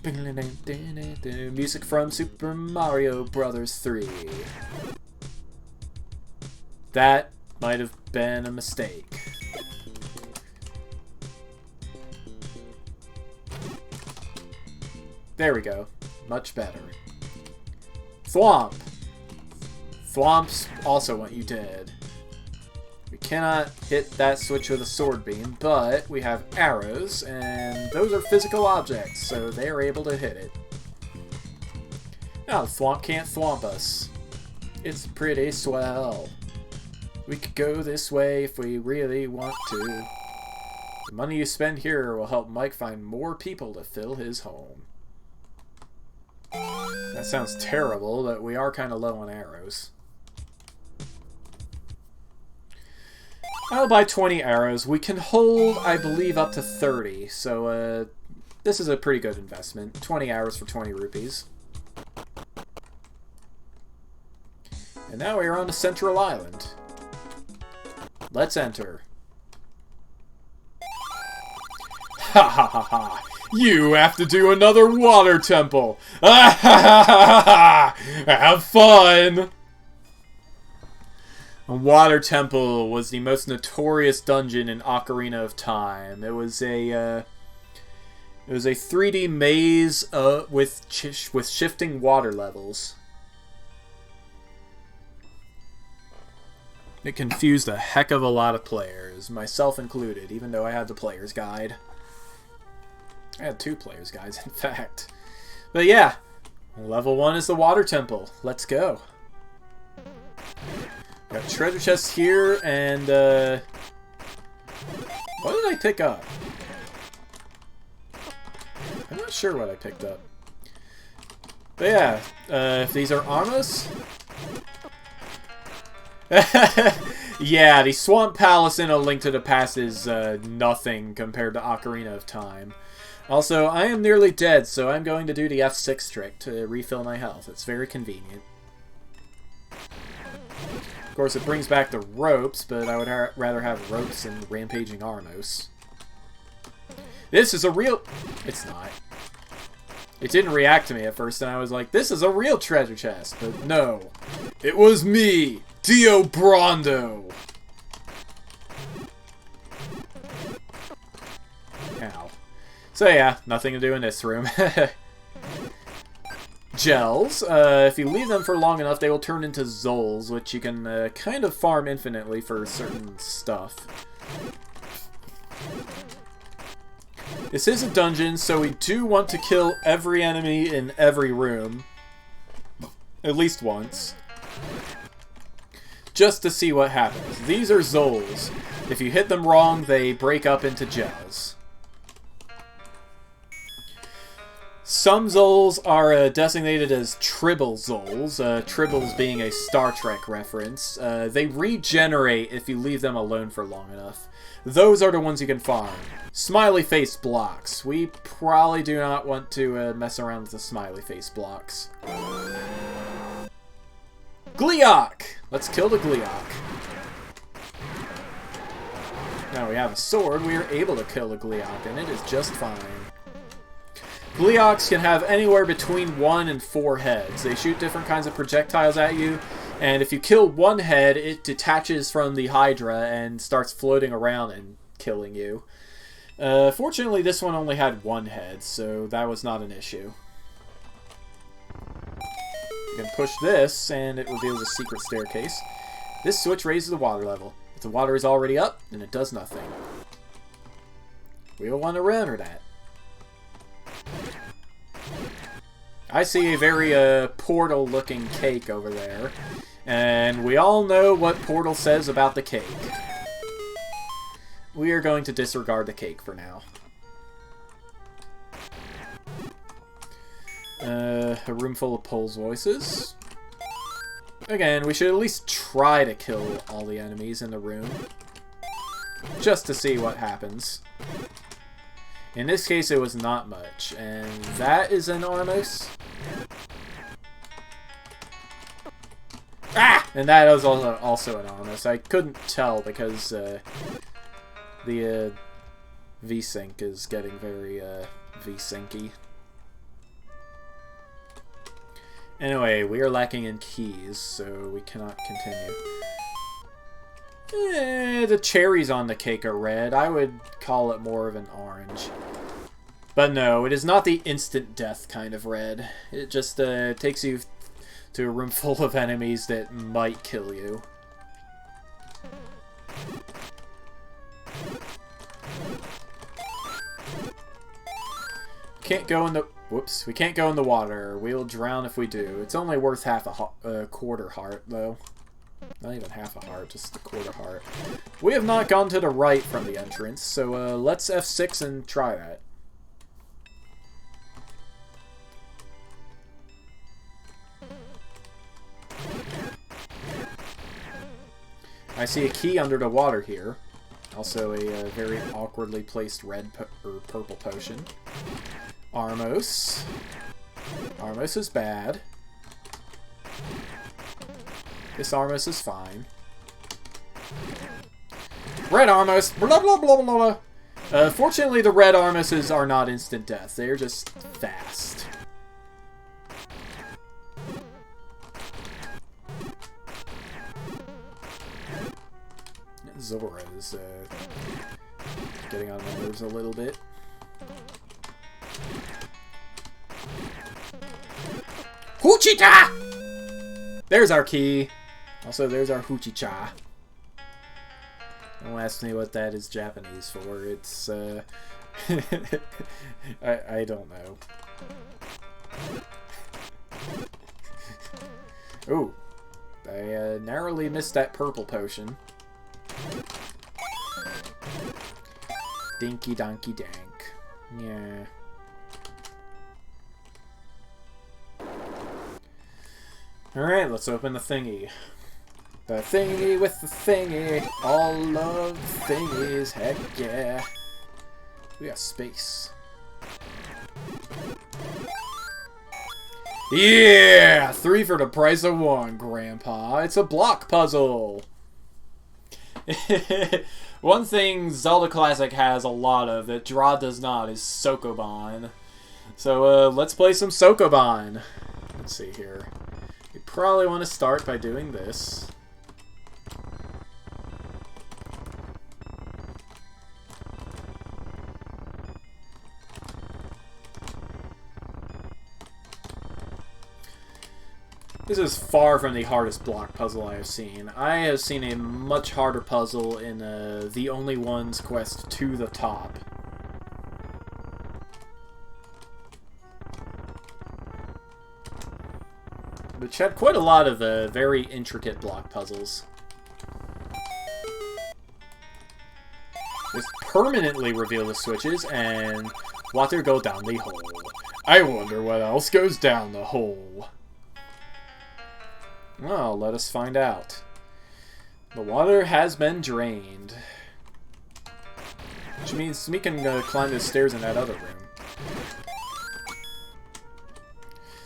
Music from Super Mario Bros. 3. That might have been a mistake. There we go. Much better. Thwomp! Thwomps also want you dead. We cannot hit that switch with a sword beam, but we have arrows, and those are physical objects, so they are able to hit it. Now, the Thwomp can't thwomp us. It's pretty swell. We could go this way if we really want to. The money you spend here will help Mike find more people to fill his home. That sounds terrible, but we are kind of low on arrows. I'll buy 20 arrows. We can hold, I believe, up to 30, so this is a pretty good investment. 20 arrows for 20 rupees. And now we are on a central island. Let's enter. Ha ha ha ha! You have to do another water temple! Ah ha ha ha ha! Have fun! A water temple was the most notorious dungeon in Ocarina of Time. It was a 3D maze with shifting water levels. It confused a heck of a lot of players, myself included, even though I had the player's guide. I had 2 players, guys, in fact. But yeah, level 1 is the water temple. Let's go. Got treasure chests here, and what did I pick up? I'm not sure what I picked up. But yeah, if these are armors... Yeah, the Swamp Palace in A Link to the Past is nothing compared to Ocarina of Time. Also, I am nearly dead, so I'm going to do the F6 trick to refill my health. It's very convenient. Of course, it brings back the ropes, but I would rather have ropes than rampaging Armos. This is a real... It's not. It didn't react to me at first, and I was like, this is a real treasure chest. But no. It was me, Dio Brando. Ow. So yeah, nothing to do in this room. Gels. If you leave them for long enough, they will turn into Zols, which you can kind of farm infinitely for certain stuff. This is a dungeon, so we do want to kill every enemy in every room. At least once. Just to see what happens. These are Zols. If you hit them wrong, they break up into gels. Some Zols are designated as Tribble Zols, Tribbles being a Star Trek reference. They regenerate if you leave them alone for long enough. Those are the ones you can farm. Smiley face blocks. We probably do not want to mess around with the smiley face blocks. Gleeok! Let's kill the Gleeok. Now we have a sword, we are able to kill the Gleeok, and it is just fine. Gleeoks can have anywhere between 1 and 4 heads. They shoot different kinds of projectiles at you, and if you kill one head, it detaches from the Hydra and starts floating around and killing you. Fortunately, this one only had 1 head, so that was not an issue. You can push this, and it reveals a secret staircase. This switch raises the water level. If the water is already up, then it does nothing. We will want to remember that. I see a very Portal-looking cake over there, and we all know what Portal says about the cake. We are going to disregard the cake for now. A room full of Pole's voices. Again, we should at least try to kill all the enemies in the room. Just to see what happens. In this case, it was not much. And that is an Armos. Ah! And that was also an Armos. I couldn't tell because the V-Sync is getting very V-Syncy. Anyway, we are lacking in keys, so we cannot continue. The cherries on the cake are red. I would call it more of an orange. But no, it is not the instant death kind of red. It just takes you to a room full of enemies that might kill you. Can't go in the... Whoops. We can't go in the water. We'll drown if we do. It's only worth half a quarter heart, though. Not even half a heart, just a quarter heart. We have not gone to the right from the entrance, so let's F6 and try that. I see a key under the water here. Also a very awkwardly placed red or purple potion. Armos. Armos is bad. This Armos is fine. Red Armos! Blah blah blah blah blah! Fortunately, the red Armoses are not instant death. They are just fast. Zora is getting on my nerves a little bit. Hoochita! There's our key. Also, there's our Hoochicha. Don't ask me what that is Japanese for. It's I don't know. Ooh. I narrowly missed that purple potion. Dinky donkey dank. Yeah. Alright, let's open the thingy. The thingy with the thingy. All of the thingies. Heck yeah. We got space. Yeah! 3 for the price of 1, Grandpa. It's a block puzzle. One thing Zelda Classic has a lot of that Draw does not is Sokoban. So let's play some Sokoban. Let's see here. We probably want to start by doing this. This is far from the hardest block puzzle I have seen. I have seen a much harder puzzle in The Only One's Quest to the Top. Which had quite a lot of very intricate block puzzles. Just permanently reveal the switches and water go down the hole. I wonder what else goes down the hole. Well, let us find out. The water has been drained. Which means we can climb the stairs in that other room.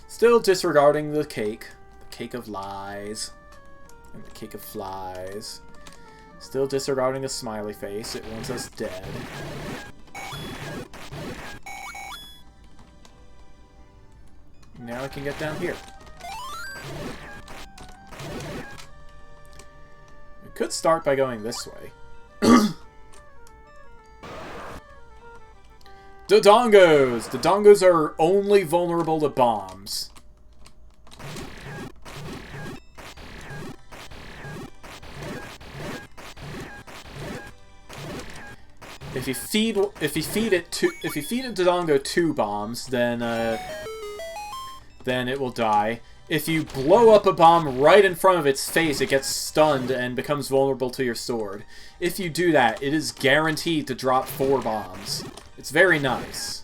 Still disregarding the cake. The cake of lies. And the cake of flies. Still disregarding a smiley face. It wants us dead. Now I can get down here. Could start by going this way. Dodongos! Dodongos are only vulnerable to bombs. If you feed a Dodongo 2 bombs, then it will die. If you blow up a bomb right in front of its face, it gets stunned and becomes vulnerable to your sword. If you do that, it is guaranteed to drop 4 bombs. It's very nice.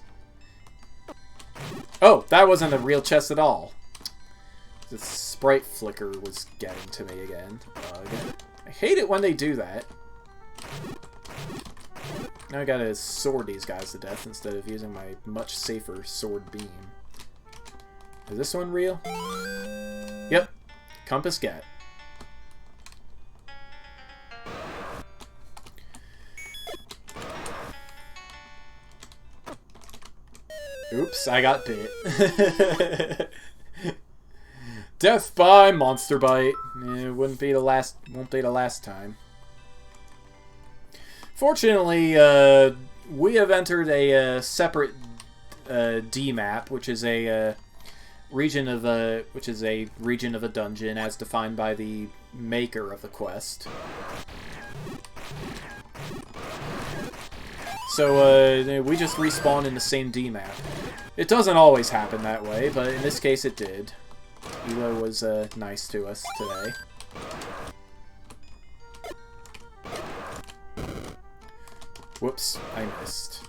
Oh, that wasn't a real chest at all. The sprite flicker was getting to me again. I hate it when they do that. Now I gotta sword these guys to death instead of using my much safer sword beam. Is this one real? Yep. Compass get. Oops, I got bit. Death by monster bite. It won't be the last time. Fortunately, we have entered a separate D map, which is a region of a dungeon as defined by the maker of the quest. So we just respawn in the same D map. It doesn't always happen that way, but in this case it did. Yloh was nice to us today. Whoops, I missed.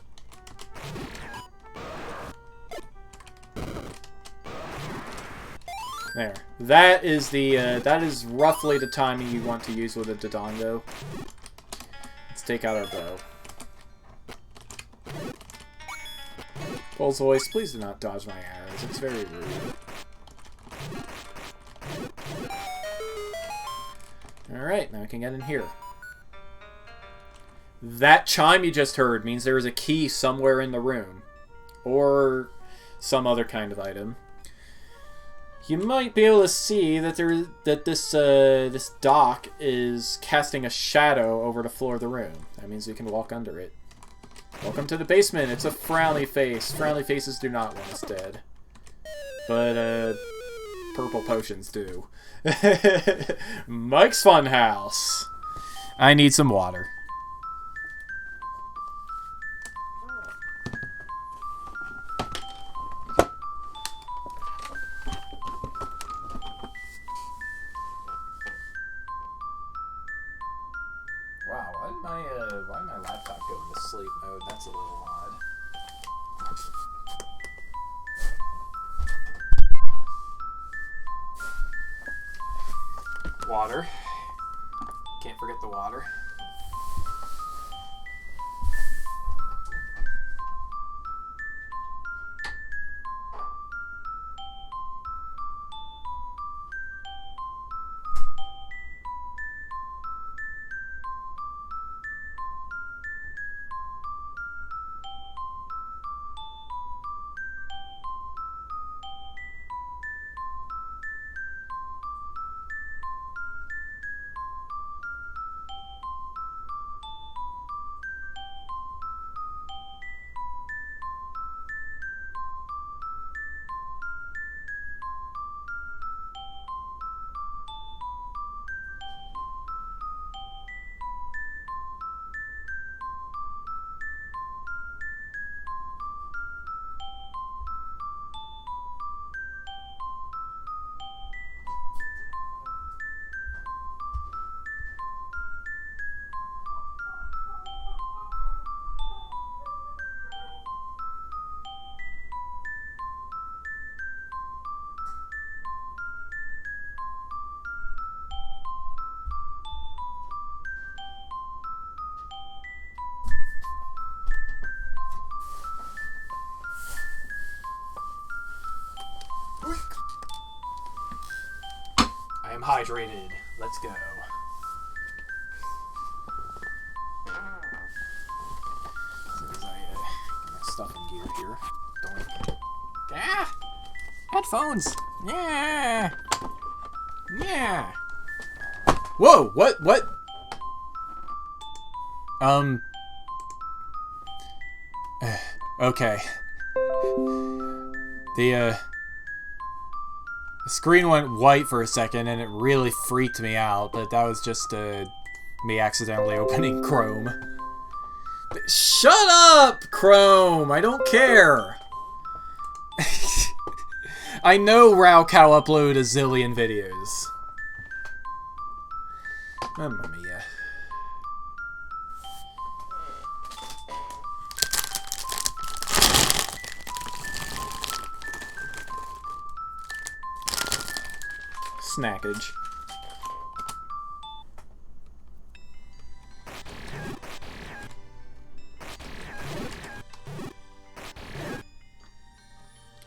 There. That is roughly the timing you want to use with a Dodongo. Let's take out our bow. Bull's voice, please do not dodge my arrows. It's very rude. Alright, now I can get in here. That chime you just heard means there is a key somewhere in the room. Or some other kind of item. You might be able to see that this dock is casting a shadow over the floor of the room. That means we can walk under it. Welcome to the basement. It's a frowny face. Frowny faces do not want us dead. But, purple potions do. Mike's Funhouse. I need some water. mode. That's a little odd. Water. Can't forget the water. I am hydrated. Let's go. As soon as I get my stuff in gear here. Doink. Ah! Headphones! Yeah! Yeah! Whoa! What? Okay. The screen went white for a second and it really freaked me out, but that was just me accidentally opening Chrome. Shut up, Chrome! I don't care! I know Raocow uploaded a zillion videos. Mamma mia. Snackage.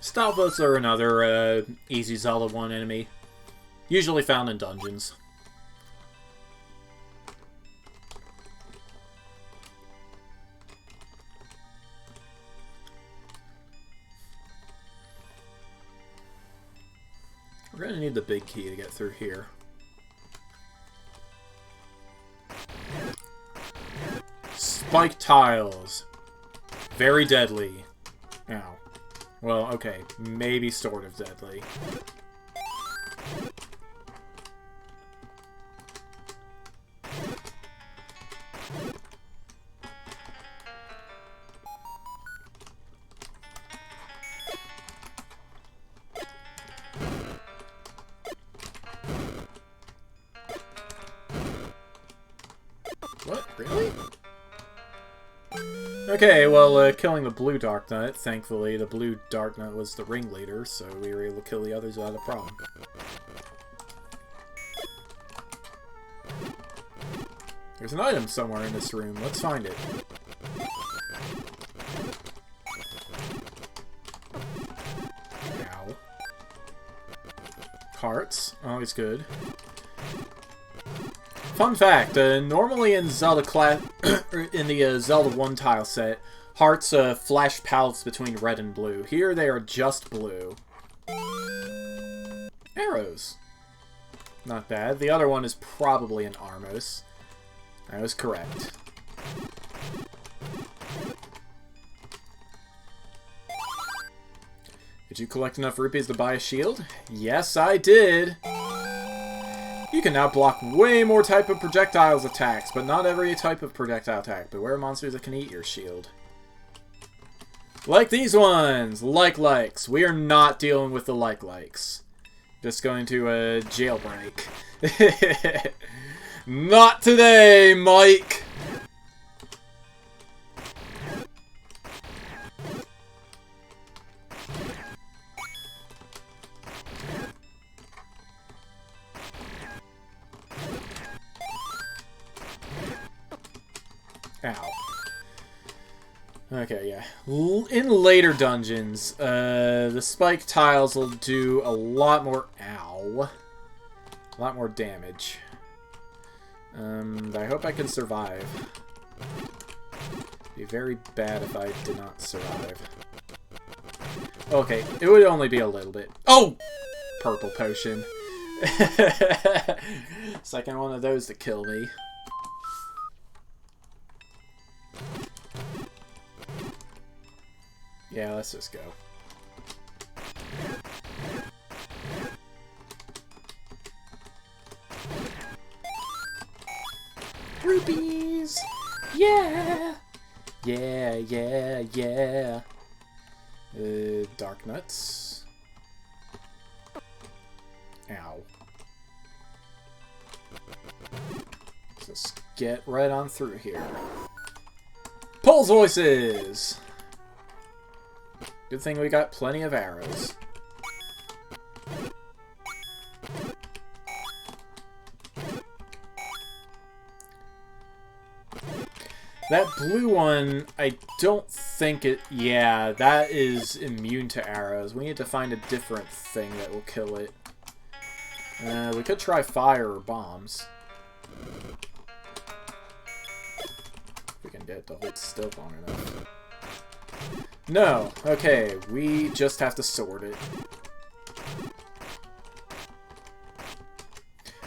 Stalfos are another easy Zelda 1 enemy, usually found in dungeons. We're gonna need the big key to get through here. Spike tiles. Very deadly. Ow. Well, okay. Maybe sort of deadly. What? Really? Okay, well, killing the blue Dark Nut, thankfully, the blue Dark Nut was the ringleader, so we were able to kill the others without a problem. There's an item somewhere in this room. Let's find it. Ow. Hearts. Always good. Fun fact, normally in Zelda in the Zelda 1 tile set, hearts flash palettes between red and blue. Here they are just blue. Arrows. Not bad. The other one is probably an Armos. I was correct. Did you collect enough rupees to buy a shield? Yes, I did! You can now block way more type of projectiles attacks, but not every type of projectile attack. Beware monsters that can eat your shield. Like these ones! Likes. We are not dealing with the likes. Just going to jailbreak. Not today, Mike! Ow. Okay, yeah. In later dungeons, the spike tiles will do a lot more... Ow. A lot more damage. I hope I can survive. It'd be very bad if I did not survive. Okay, it would only be a little bit. Oh! Purple potion. Second one of those to kill me. Yeah, let's just go. Rupees! Yeah! Yeah, yeah, yeah. Dark nuts. Ow. Just get right on through here. Pulse voices! Good thing we got plenty of arrows. That blue one, I don't think it... Yeah, that is immune to arrows. We need to find a different thing that will kill it. We could try fire or bombs. If we can get it to hold still long enough. No! Okay, we just have to sword it.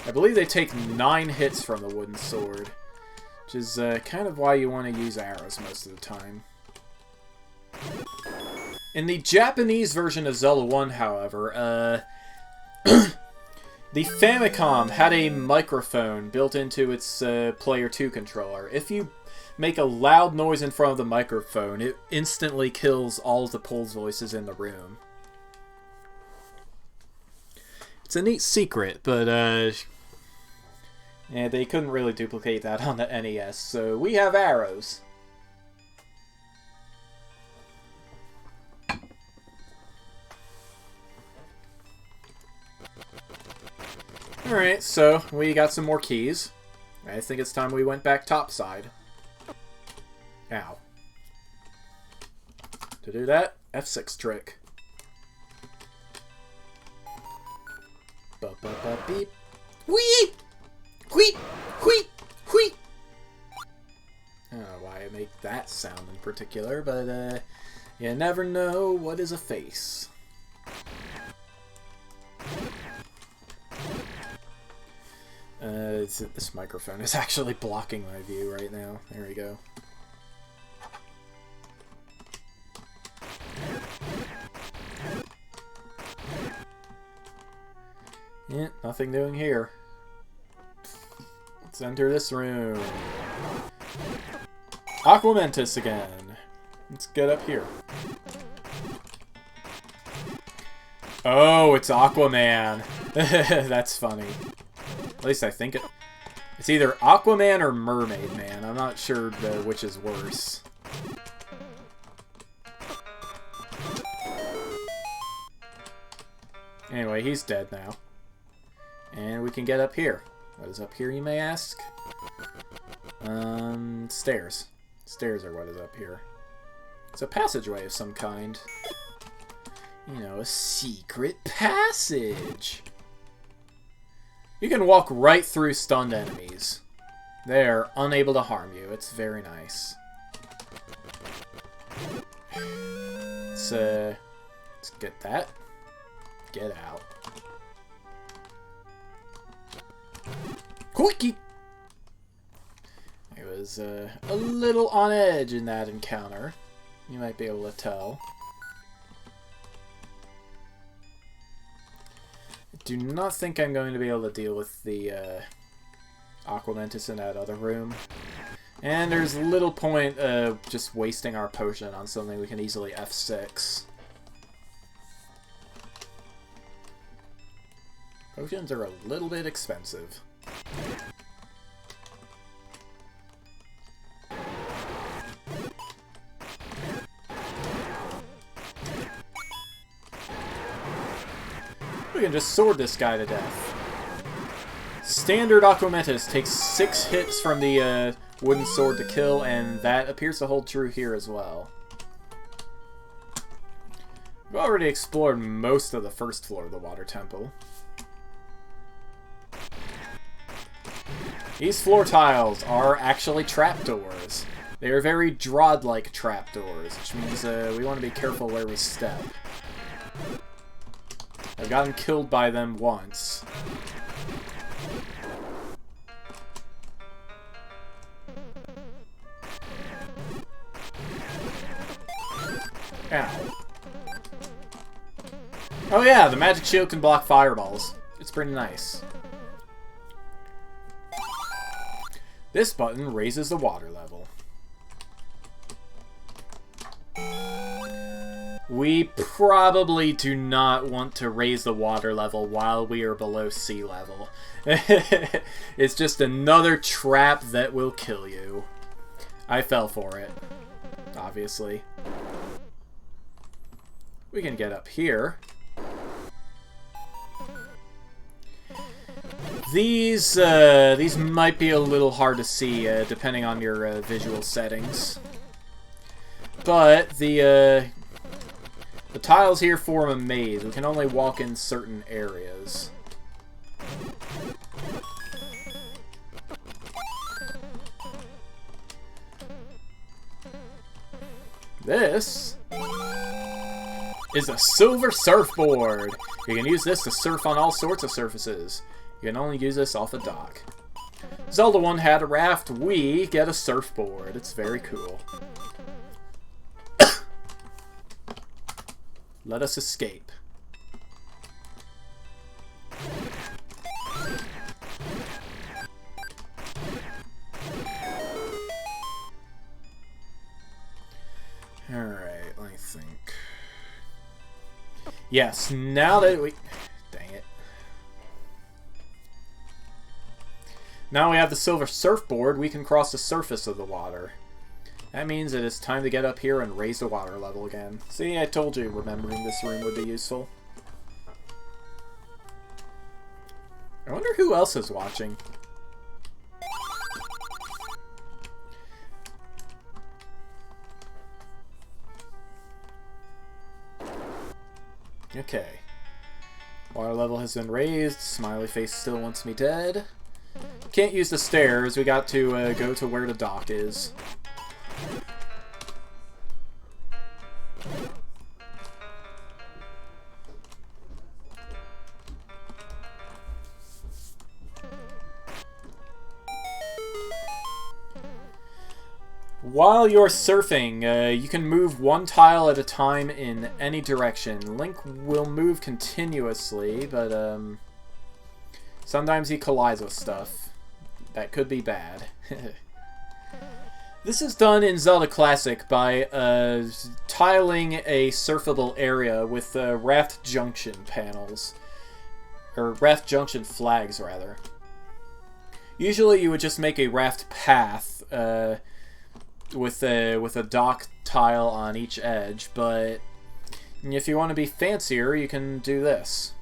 I believe they take 9 hits from the wooden sword. Which is kind of why you want to use arrows most of the time. In the Japanese version of Zelda 1, however, the Famicom had a microphone built into its Player 2 controller. If you make a loud noise in front of the microphone, it instantly kills all of the pulse voices in the room. It's a neat secret, but yeah, they couldn't really duplicate that on the NES, so we have arrows. Alright, so we got some more keys. I think it's time we went back topside. Ow. To do that, F6 trick. Ba-ba-ba-beep. Whee! Wheat! Wheat! Wheat! I don't know why I make that sound in particular, but you never know what is a face. This microphone is actually blocking my view right now. There we go. Yeah, nothing doing here. Let's enter this room. Aquamentus again. Let's get up here. Oh, it's Aquaman. That's funny. At least I think it's either Aquaman or Mermaid Man. I'm not sure which is worse. Anyway, he's dead now. And we can get up here. What is up here, you may ask? Stairs. Stairs are what is up here. It's a passageway of some kind. You know, a secret passage. You can walk right through stunned enemies. They're unable to harm you. It's very nice. Let's get that. Get out. Quickie! I was a little on edge in that encounter. You might be able to tell. I do not think I'm going to be able to deal with the Aquamentus in that other room. And there's little point just wasting our potion on something we can easily F6. Potions are a little bit expensive. We can just sword this guy to death. Standard Aquamentus takes 6 hits from the wooden sword to kill, and that appears to hold true here as well. We've already explored most of the first floor of the water temple. These floor tiles are actually trapdoors. They are very Drod-like trapdoors, which means we want to be careful where we step. I've gotten killed by them once. Ow. Oh yeah, the magic shield can block fireballs. It's pretty nice. This button raises the water level. We probably do not want to raise the water level while we are below sea level. It's just another trap that will kill you. I fell for it, obviously. We can get up here. These might be a little hard to see, depending on your visual settings. But the tiles here form a maze. We can only walk in certain areas. This is a silver surfboard. You can use this to surf on all sorts of surfaces. You can only use this off a dock. Zelda 1 had a raft. We get a surfboard. It's very cool. Let us escape. Alright, let me think. Yes, now that we... Dang it. Now we have the silver surfboard, we can cross the surface of the water. That means it is time to get up here and raise the water level again. See, I told you remembering this room would be useful. I wonder who else is watching. Okay. Water level has been raised. Smiley face still wants me dead. Can't use the stairs. We got to go to where the dock is. While you're surfing, you can move one tile at a time in any direction. Link will move continuously, but sometimes he collides with stuff. That could be bad. This is done in Zelda Classic by tiling a surfable area with raft junction panels. Or raft junction flags, rather. Usually you would just make a raft path with a dock tile on each edge, but if you want to be fancier, you can do this.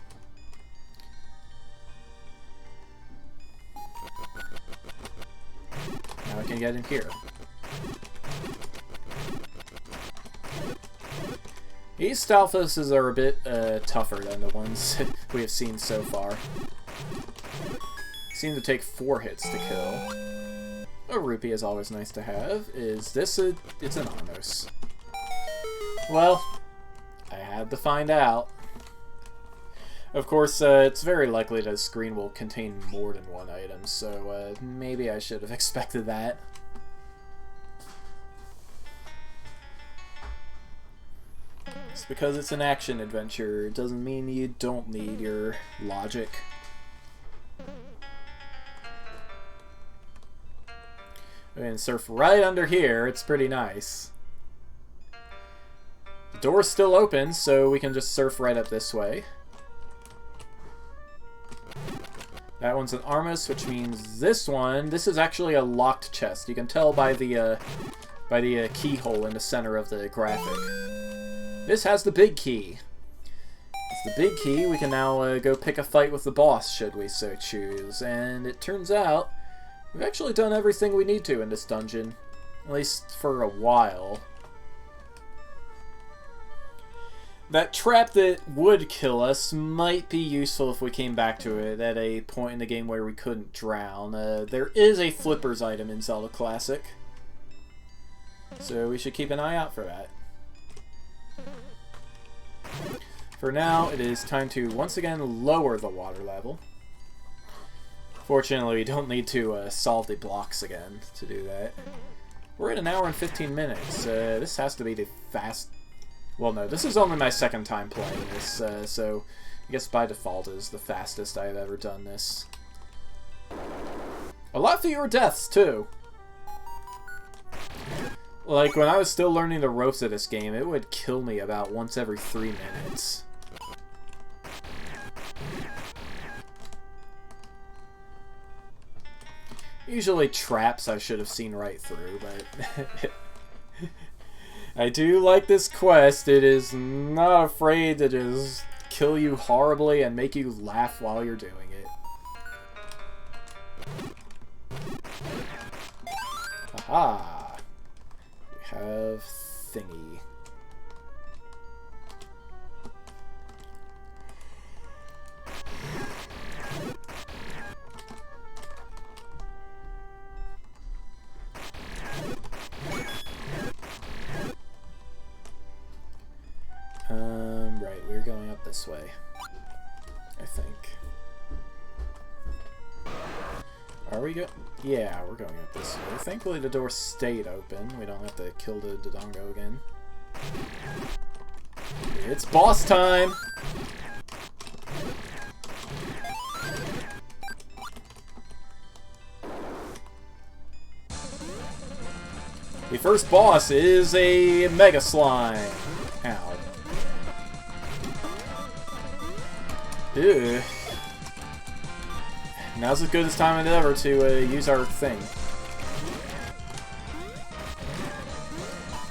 Now I can get in here. These Stalfoses are a bit tougher than the ones we have seen so far. Seem to take 4 hits to kill. A rupee is always nice to have. Is this a... It's an Armos. Well, I had to find out. Of course, it's very likely that the screen will contain more than one item, so maybe I should have expected that. Just because it's an action adventure doesn't mean you don't need your logic. And surf right under here. It's pretty nice. The door's still open, so we can just surf right up this way. That one's an Armos, which means this is actually a locked chest. You can tell by the keyhole in the center of the graphic. This has the big key. It's the big key. We can now go pick a fight with the boss, should we so choose. And it turns out We've actually done everything we need to in this dungeon. At least for a while. That trap that would kill us might be useful if we came back to it at a point in the game where we couldn't drown. There is a Flippers item in Zelda Classic. So we should keep an eye out for that. For now, it is time to once again lower the water level. Fortunately, we don't need to solve the blocks again to do that. We're at 1 hour and 15 minutes. This has to be the fast... Well, no, this is only my second time playing this, so I guess by default is the fastest I've ever done this. A lot fewer deaths, too. Like, when I was still learning the ropes of this game, it would kill me about once every 3 minutes. Usually traps I should have seen right through, but... I do like this quest. It is not afraid to just kill you horribly and make you laugh while you're doing it. Aha! We have thingy. Right, we're going up this way, I think. Are we go? Yeah, we're going up this way. Thankfully the door stayed open. We don't have to kill the Dodongo again. It's boss time! The first boss is a Mega Slime. Ow. Ew. Now's as good a time as ever to use our thing.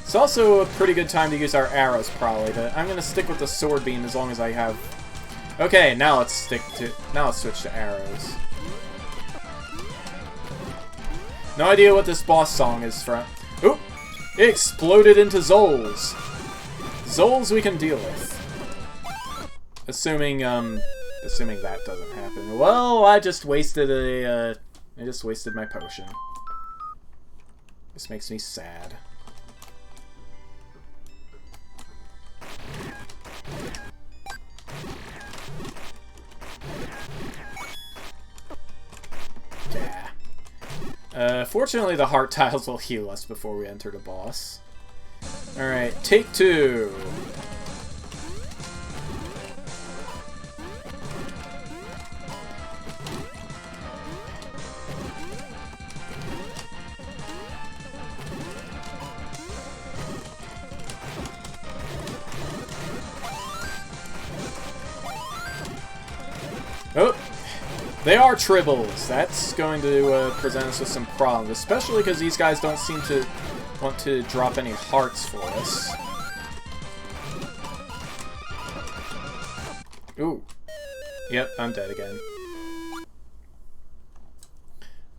It's also a pretty good time to use our arrows, probably, but I'm gonna stick with the sword beam as long as I have... Okay, now let's switch to arrows. No idea what this boss song is from. Oop! It exploded into Zols! Zols we can deal with. Assuming that doesn't happen. Well, I just wasted my potion. This makes me sad. Yeah. Fortunately, the heart tiles will heal us before we enter the boss. Alright, take 2. Oh, they are tribbles. That's going to present us with some problems, especially because these guys don't seem to want to drop any hearts for us. Ooh. Yep, I'm dead again.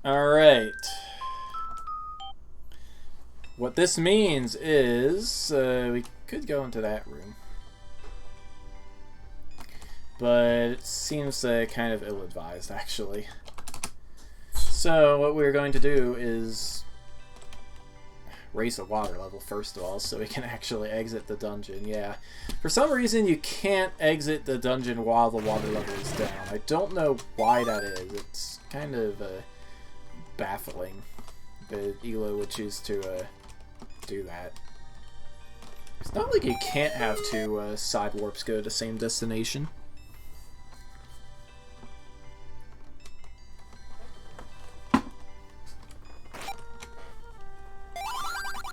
Alright. What this means is we could go into that room. But it seems kind of ill-advised, actually. So what we're going to do is raise the water level, first of all, so we can actually exit the dungeon. Yeah. For some reason, you can't exit the dungeon while the water level is down. I don't know why that is. It's kind of baffling that Yloh would choose to do that. It's not like you can't have two side warps go to the same destination.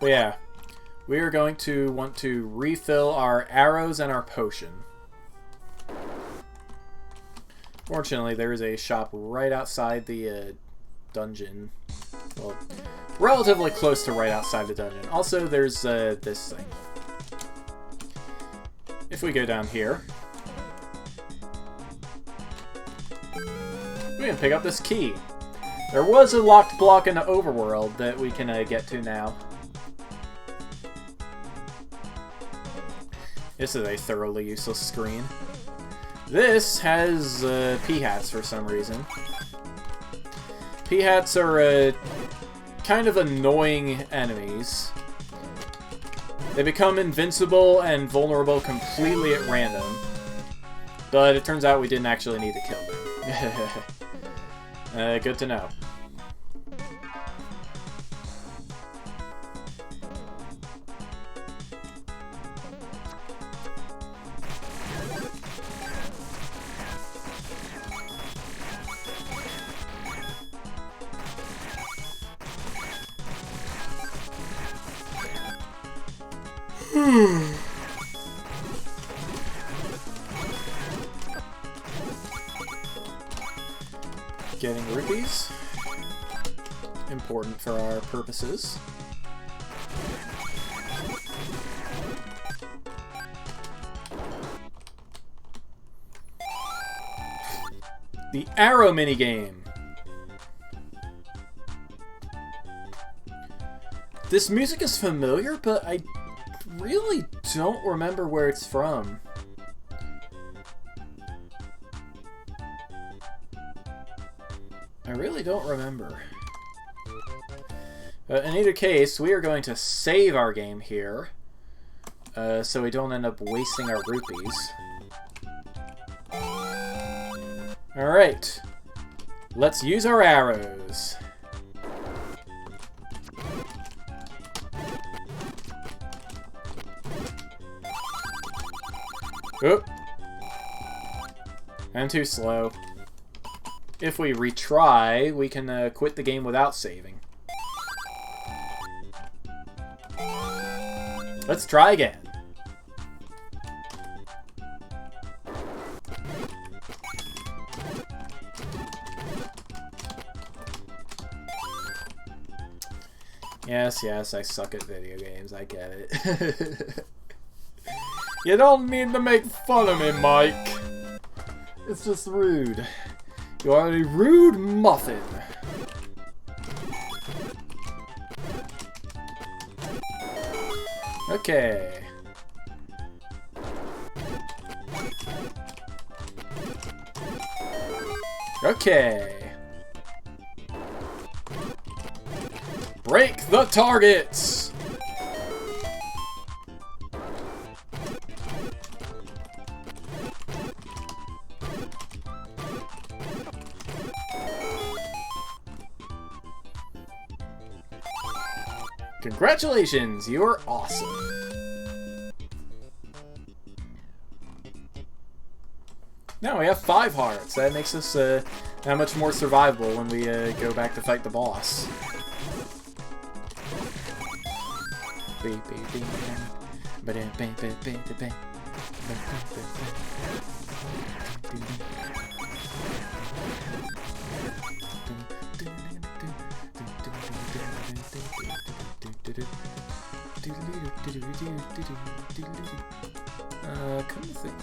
But yeah, we are going to want to refill our arrows and our potion. Fortunately, there is a shop right outside the dungeon. Well, relatively close to right outside the dungeon. Also, there's this thing. If we go down here, we can pick up this key. There was a locked block in the Overworld that we can get to now. This is a thoroughly useless screen. This has P-hats for some reason. P-hats are kind of annoying enemies. They become invincible and vulnerable completely at random. But it turns out we didn't actually need to kill them. Good to know. Getting rupees. Important for our purposes. The arrow minigame. This music is familiar, but I really don't remember where it's from. I really don't remember. In either case, we are going to save our game here, so we don't end up wasting our rupees. Alright. Let's use our arrows. Oop. I'm too slow. If we retry, we can quit the game without saving. Let's try again. Yes, yes, I suck at video games, I get it. You don't need to make fun of me, Mike. It's just rude. You are a rude muffin. Okay. Okay. Break the targets! Congratulations, you're awesome. Now we have 5 hearts. That makes us that much more survivable when we go back to fight the boss.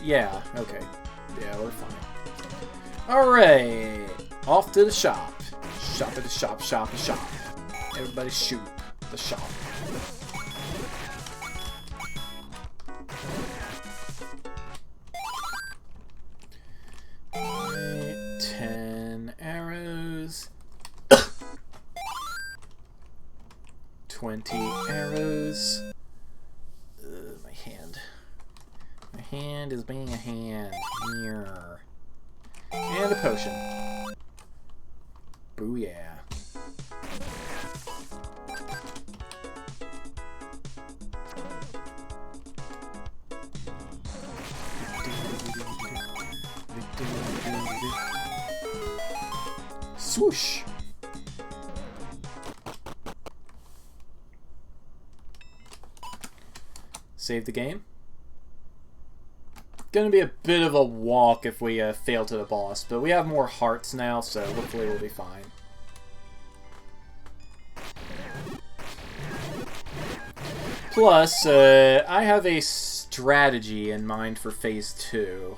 Yeah, okay. Yeah, we're fine. Alright! Off to the shop. Shop at the shop, shop at the shop. Everybody shoot the shop. Right, 10 arrows. 20 arrows. My hand. My hand is being a hand. Here. And a potion. Booyah. Swoosh! Save the game. Gonna be a bit of a walk if we fail to the boss, but we have more hearts now, so hopefully we'll be fine. Plus, I have a strategy in mind for Phase 2.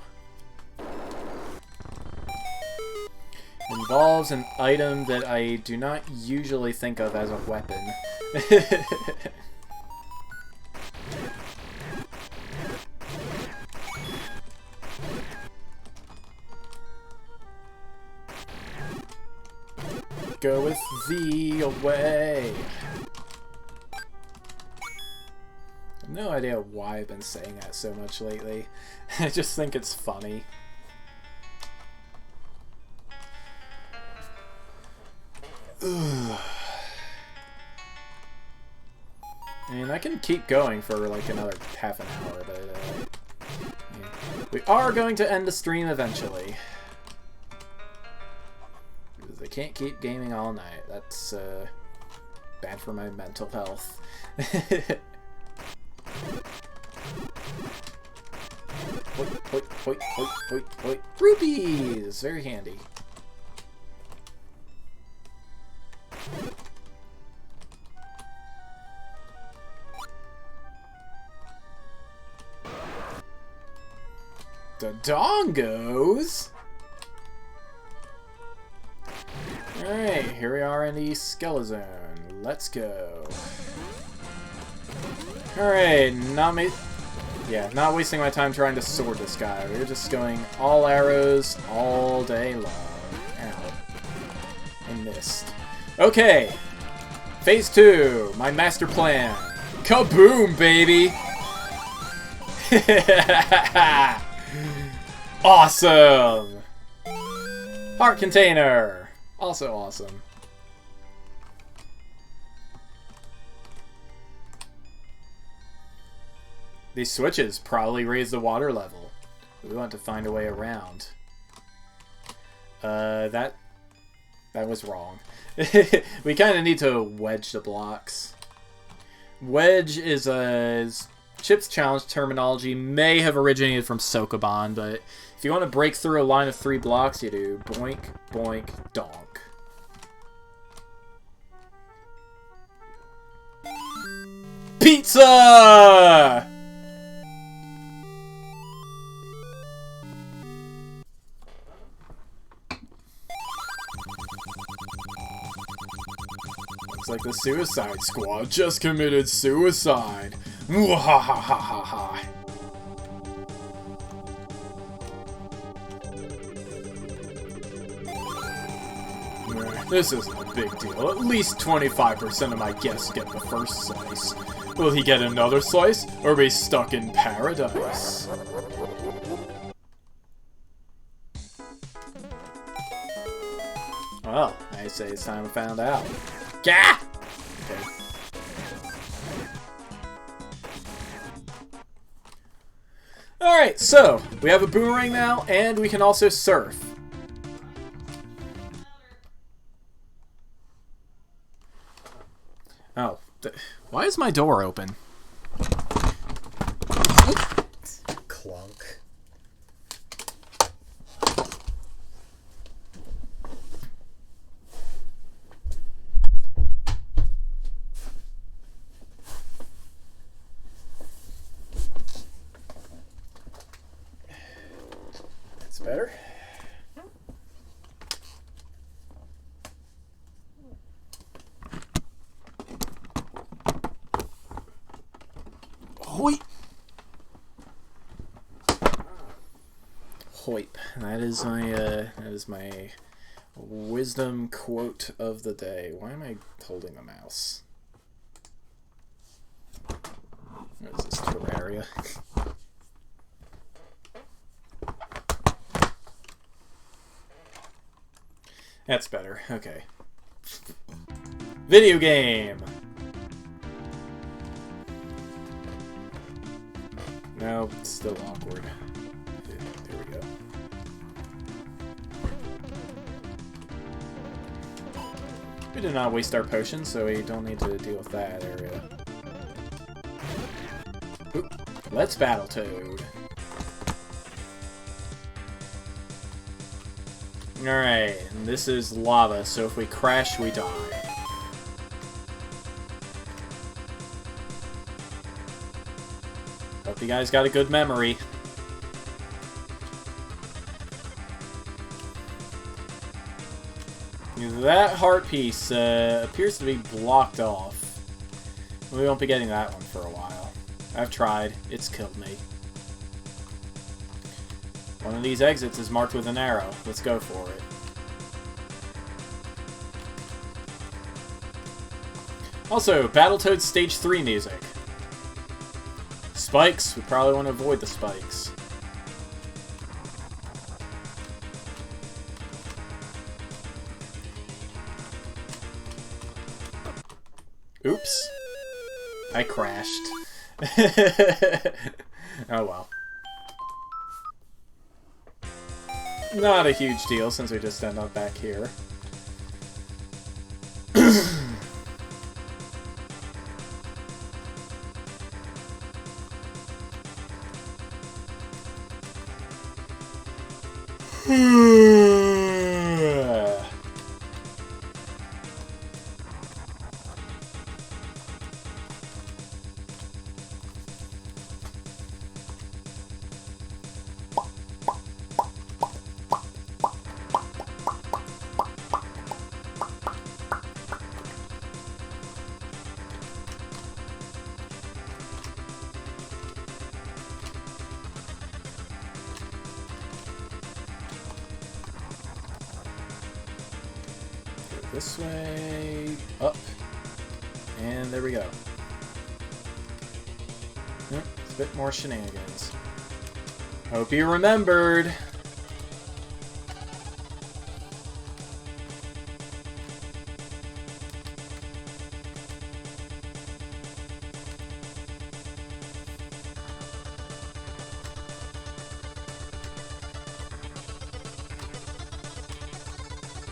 Involves an item that I do not usually think of as a weapon. Go with thee away. I have no idea why I've been saying that so much lately. I just think it's funny. Ugh. I mean, I can keep going for like another half an hour, but yeah. We are going to end the stream eventually. Because I can't keep gaming all night. That's bad for my mental health. Rupees! Very handy. The dongos? Alright, here we are in the Skeleton. Let's go. Alright, not wasting my time trying to sword this guy. We're just going all arrows all day long. Ow. I missed. Okay. Phase 2. My master plan. Kaboom, baby! Awesome! Heart container! Also awesome. These switches probably raise the water level. We want to find a way around. That was wrong. We kind of need to wedge the blocks. Wedge is Chip's challenge terminology may have originated from Sokoban, but if you want to break through a line of 3 blocks, you do boink, boink, donk. Pizza! Looks like the Suicide Squad just committed suicide. Mwahahaha. This isn't a big deal. At least 25% of my guests get the first slice. Will he get another slice, or be stuck in paradise? Well, I say it's time to find out. Gah! Okay. Alright, so, we have a boomerang now, and we can also surf. Oh, why is my door open? Clunk. That's better. Hoip. Hoip. That is my wisdom quote of the day. Why am I holding the mouse? What is this, Terraria? That's better. Okay. Video game. No, it's still awkward. There we go. We did not waste our potions, so we don't need to deal with that area. Oop. Let's Battletoad. Alright, and this is lava, so if we crash, we die. Hope you guys got a good memory. That heart piece appears to be blocked off. We won't be getting that one for a while. I've tried. It's killed me. One of these exits is marked with an arrow. Let's go for it. Also, Battletoads Stage 3 music. Spikes. We probably want to avoid the spikes. Oops. I crashed. Oh well. Not a huge deal since we just end up back here. This way, up, and there we go. It's a bit more shenanigans. Hope you remembered.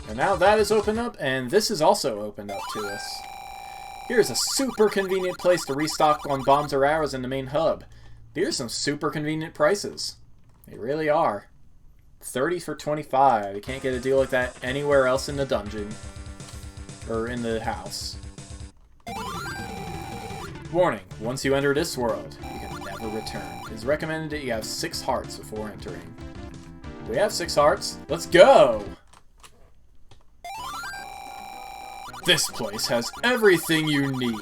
And now that is opened up, and this is also opened up to us. Here's a super convenient place to restock on bombs or arrows in the main hub. These are some super convenient prices. They really are. 30 for 25. You can't get a deal like that anywhere else in the dungeon. Or in the house. Warning, once you enter this world, you can never return. It is recommended that you have 6 hearts before entering. Do we have 6 hearts? Let's go! This place has everything you need.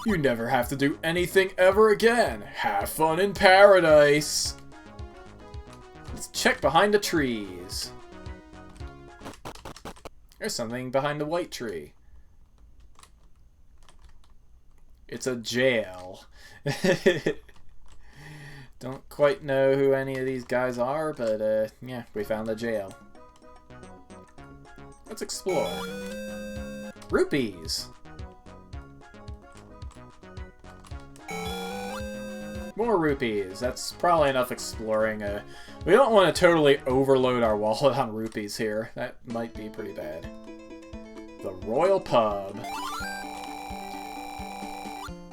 You never have to do anything ever again. Have fun in paradise. Let's check behind the trees. There's something behind the white tree. It's a jail. Don't quite know who any of these guys are, but yeah, we found a jail. Let's explore. Rupees! More rupees. That's probably enough exploring. We don't want to totally overload our wallet on rupees here. That might be pretty bad. The Royal Pub.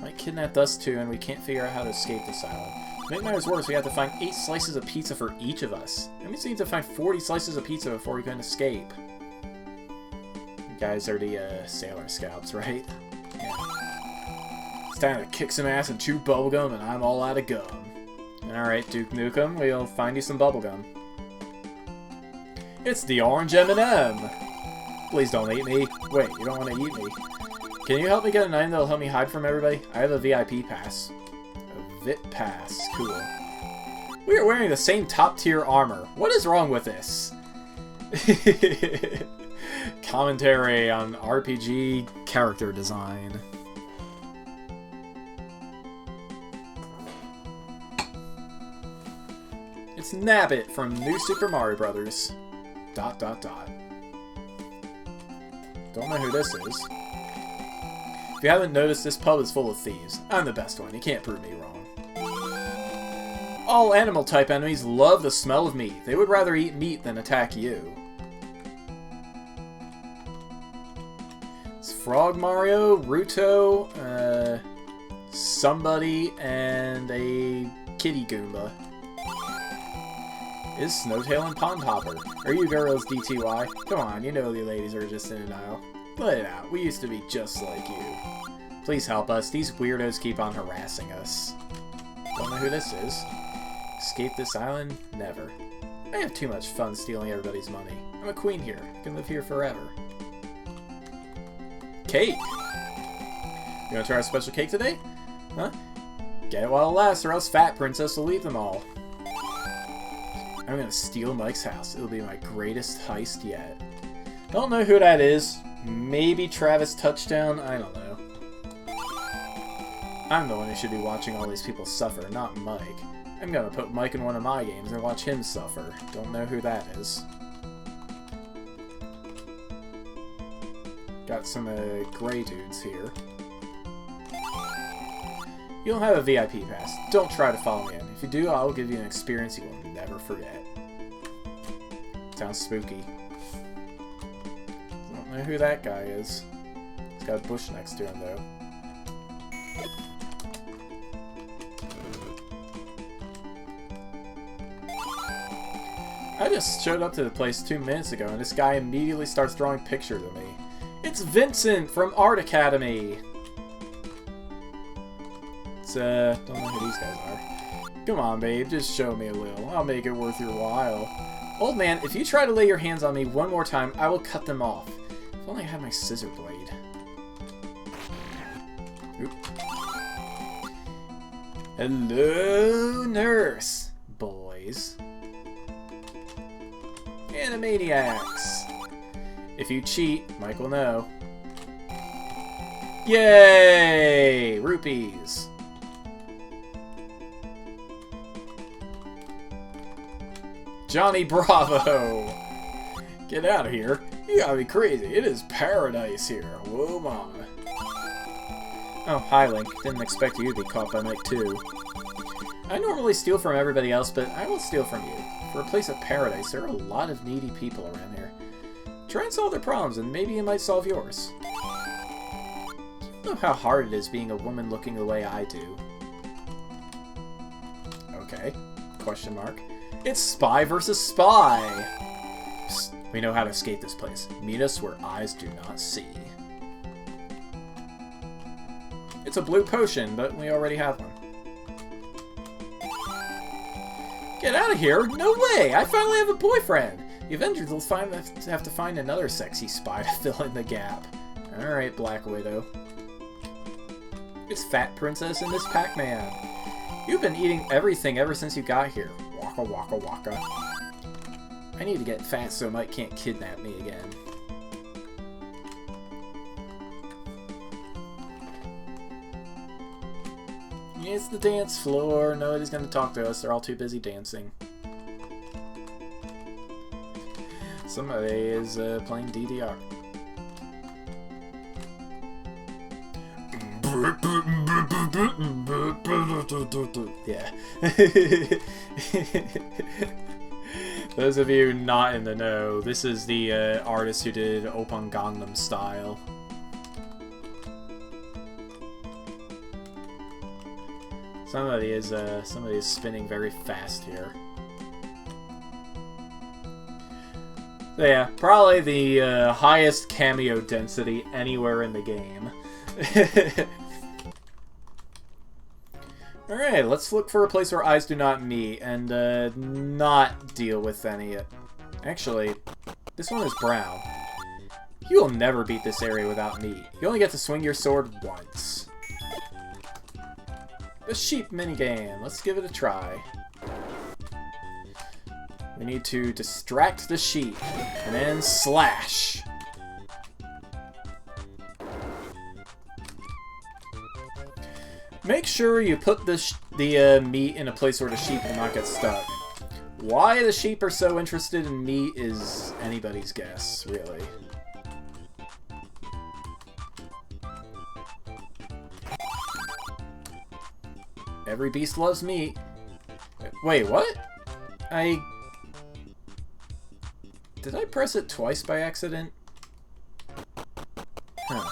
Might kidnap us too, and we can't figure out how to escape this island. To make matters worse, we have to find 8 slices of pizza for each of us. That means we need to find 40 slices of pizza before we can escape. Guys are the Sailor Scouts, right? Yeah. It's time to kick some ass and chew bubblegum, and I'm all out of gum. Alright, Duke Nukem, we'll find you some bubblegum. It's the orange M&M! Please don't eat me. Wait, you don't want to eat me. Can you help me get an item that'll help me hide from everybody? I have a VIP pass. A VIP pass. Cool. We are wearing the same top-tier armor. What is wrong with this? Commentary on RPG character design. It's Nabbit from New Super Mario Brothers. ... Don't know who this is. If you haven't noticed, this pub is full of thieves. I'm the best one. You can't prove me wrong. All animal-type enemies love the smell of meat. They would rather eat meat than attack you. It's Frog Mario, Ruto, somebody, and a kitty Goomba. Is Snowtail and Pond Hopper. Are you girls DTY? Come on, you know the ladies are just in denial. Let it out. We used to be just like you. Please help us. These weirdos keep on harassing us. Don't know who this is. Escape this island? Never. I have too much fun stealing everybody's money. I'm a queen here. I can live here forever. Cake! You wanna try a special cake today? Huh? Get it while it lasts, or else Fat Princess will eat them all. I'm gonna steal Mike's house. It'll be my greatest heist yet. Don't know who that is. Maybe Travis Touchdown? I don't know. I'm the one who should be watching all these people suffer, not Mike. I'm gonna put Mike in one of my games and watch him suffer. Don't know who that is. Got some gray dudes here. You don't have a VIP pass. Don't try to follow me in. If you do, I'll give you an experience you will never forget. Sounds spooky. Don't know who that guy is. He's got a bush next to him, though. I just showed up to the place 2 minutes ago, and this guy immediately starts drawing pictures of me. It's Vincent from Art Academy! Don't know who these guys are. Come on, babe, just show me a little. I'll make it worth your while. Old man, if you try to lay your hands on me one more time, I will cut them off. If only I had my scissor blade. Oop. Hello, nurse, boys. Animaniacs. If you cheat, Mike will know. Yay! Rupees. Johnny Bravo! Get out of here. You gotta be crazy. It is paradise here. Whoa, mama. Oh, hi, Link. Didn't expect you to be caught by Mike, too. I normally steal from everybody else, but I will steal from you. For a place of paradise, there are a lot of needy people around here. Try and solve their problems, and maybe you might solve yours. You know how hard it is being a woman looking the way I do. Okay. Question mark. It's spy versus spy! Psst, we know how to escape this place. Meet us where eyes do not see. It's a blue potion, but we already have one. Get out of here! No way! I finally have a boyfriend! The Avengers will have to find another sexy spy to fill in the gap. Alright, Black Widow. It's Fat Princess and Miss Pac-Man. You've been eating everything ever since you got here. Waka waka waka. I need to get fat so Mike can't kidnap me again. It's the dance floor. Nobody's gonna talk to us. They're all too busy dancing. Somebody is playing DDR. Yeah. Those of you not in the know, this is the artist who did Oppa Gangnam Style. Somebody is spinning very fast here. So yeah, probably the highest cameo density anywhere in the game. Alright, let's look for a place where eyes do not meet and not deal with any... Actually, this one is brown. You will never beat this area without me. You only get to swing your sword once. The sheep minigame. Let's give it a try. We need to distract the sheep and then slash. Make sure you put the meat in a place where the sheep will not get stuck. Why the sheep are so interested in meat is anybody's guess, really. Every beast loves meat. Wait, what? Did I press it twice by accident? Huh.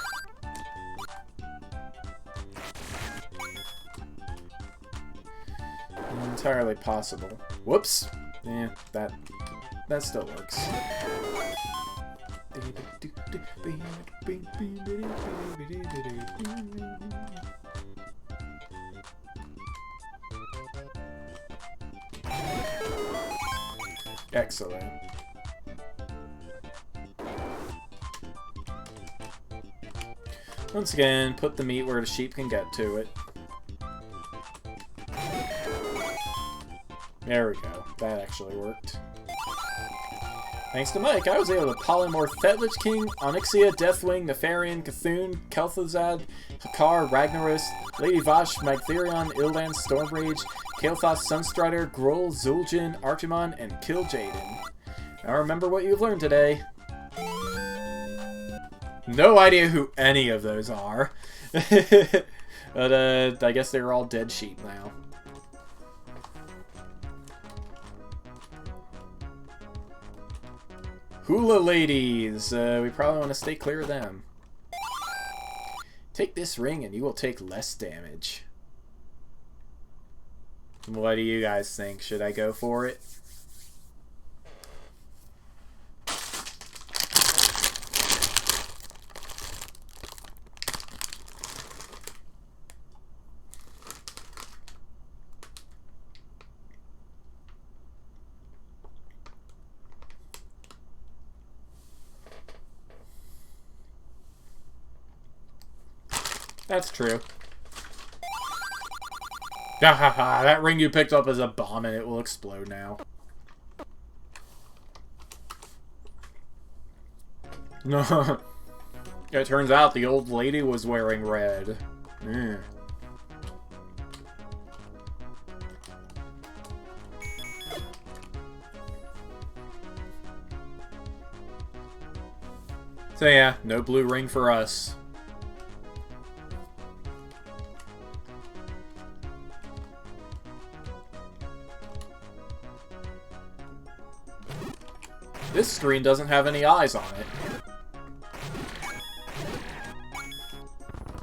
Entirely possible. Whoops. Yeah, that still works. Excellent. Once again, put the meat where the sheep can get to it. There we go. That actually worked. Thanks to Mike, I was able to polymorph Fetlich King, Onyxia, Deathwing, Nefarian, Cthulhu, Kel'Thuzad, Hakar, Ragnaros, Lady Vosh, Magtherion, Ildan, Stormrage, Kael'thas, Sunstrider, Groll, Zul'jin, Archimon, and Kil'jaeden. Now remember what you've learned today. No idea who any of those are. But, I guess they're all dead sheep now. Hula ladies! We probably want to stay clear of them. Take this ring and you will take less damage. What do you guys think? Should I go for it? That's true. Hahaha, that ring you picked up is a bomb and it will explode now. No. It turns out the old lady was wearing red. Mm. So yeah, no blue ring for us. This screen doesn't have any eyes on it.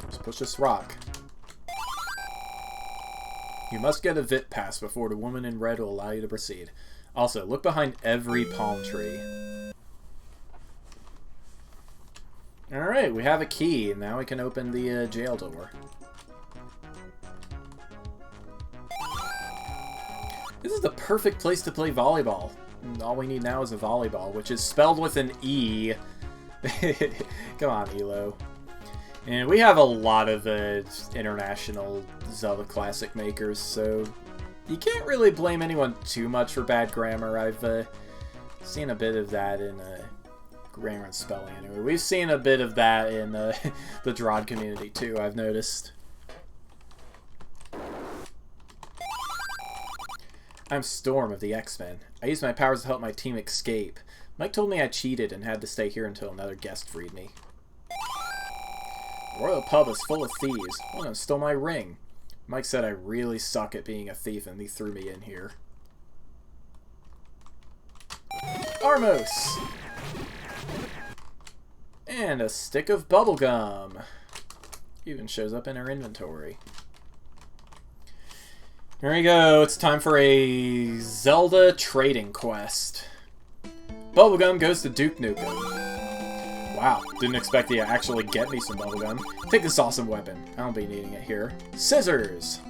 Let's push this rock. You must get a VIP pass before the woman in red will allow you to proceed. Also, look behind every palm tree. Alright, we have a key. Now we can open the jail door. This is the perfect place to play volleyball. All we need now is a volleyball, which is spelled with an E. Come on, Yloh. And we have a lot of international Zelda Classic makers, so you can't really blame anyone too much for bad grammar. I've seen a bit of that in grammar and spelling anyway. We've seen a bit of that in the Drod community too, I've noticed. I'm Storm of the X-Men. I used my powers to help my team escape. Mike told me I cheated and had to stay here until another guest freed me. The Royal Pub is full of thieves. One of them stole my ring. Mike said I really suck at being a thief and he threw me in here. Armos! And a stick of bubblegum. Even shows up in our inventory. Here we go, it's time for a Zelda trading quest. Bubblegum goes to Duke Nukem. Wow, didn't expect you to actually get me some bubblegum. Take this awesome weapon. I won't be needing it here. Scissors!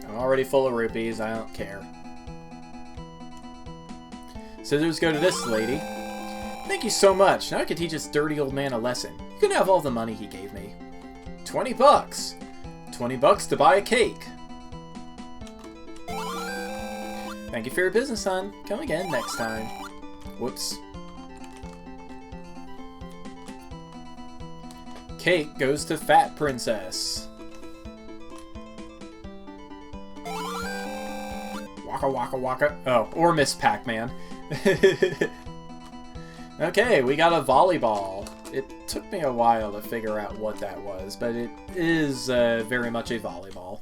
I'm already full of rupees, I don't care. Scissors go to this lady. Thank you so much. Now I can teach this dirty old man a lesson. You can have all the money he gave me. 20 bucks. 20 bucks to buy a cake. Thank you for your business, hon. Come again next time. Whoops. Cake goes to Fat Princess. Waka waka waka. Oh, or Miss Pac-Man. Okay, we got a volleyball. It took me a while to figure out what that was, but it is very much a volleyball.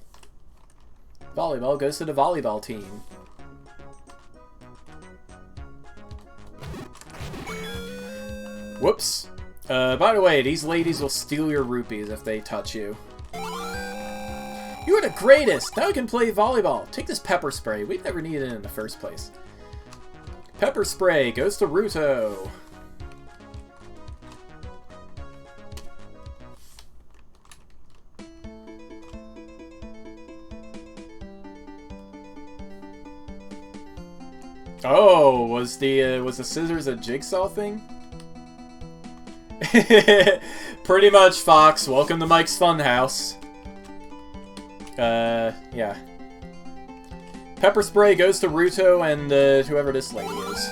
Volleyball goes to the volleyball team. Whoops. By the way, these ladies will steal your rupees if they touch you. You are the greatest! Now we can play volleyball. Take this pepper spray. We've never needed it in the first place. Pepper spray goes to Ruto. Oh, was the scissors a jigsaw thing? Pretty much, Fox. Welcome to Mike's Funhouse. Yeah. Pepper spray goes to Ruto and whoever this lady is.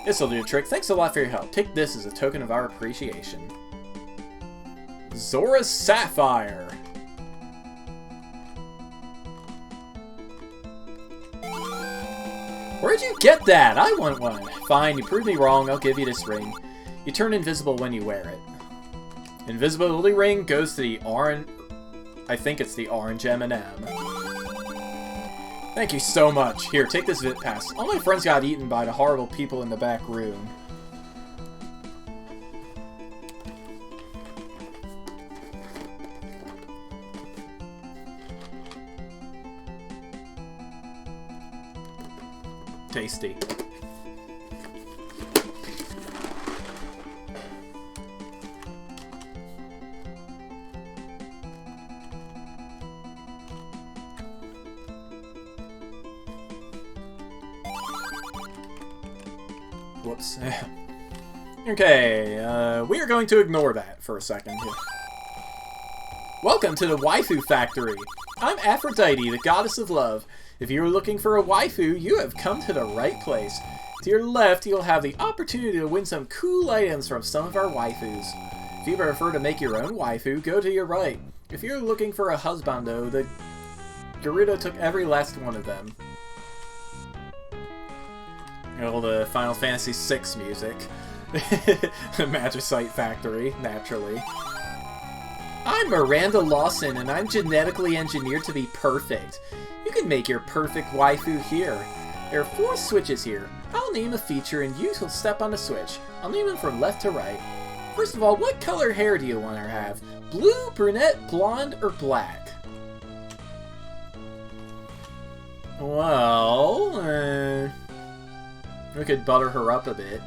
This'll do a trick. Thanks a lot for your help. Take this as a token of our appreciation. Zora's Sapphire. Where'd you get that? I want one. Fine, you proved me wrong. I'll give you this ring. You turn invisible when you wear it. Invisibility ring goes to the orange... I think it's the orange M&M. Thank you so much. Here, take this Vit Pass. All my friends got eaten by the horrible people in the back room. Tasty. Whoops. Okay, we are going to ignore that for a second here. Welcome to the Waifu Factory. I'm Aphrodite, the goddess of love. If you're looking for a waifu, you have come to the right place. To your left, you'll have the opportunity to win some cool items from some of our waifus. If you prefer to make your own waifu, go to your right. If you're looking for a husbando, the Gerudo took every last one of them. All the Final Fantasy VI music. The Magicite Factory, naturally. I'm Miranda Lawson, and I'm genetically engineered to be perfect. You can make your perfect waifu here. There are 4 switches here. I'll name a feature and you will step on the switch. I'll name them from left to right. First of all, what color hair do you want her to have? Blue, brunette, blonde, or black? Well, we could butter her up a bit.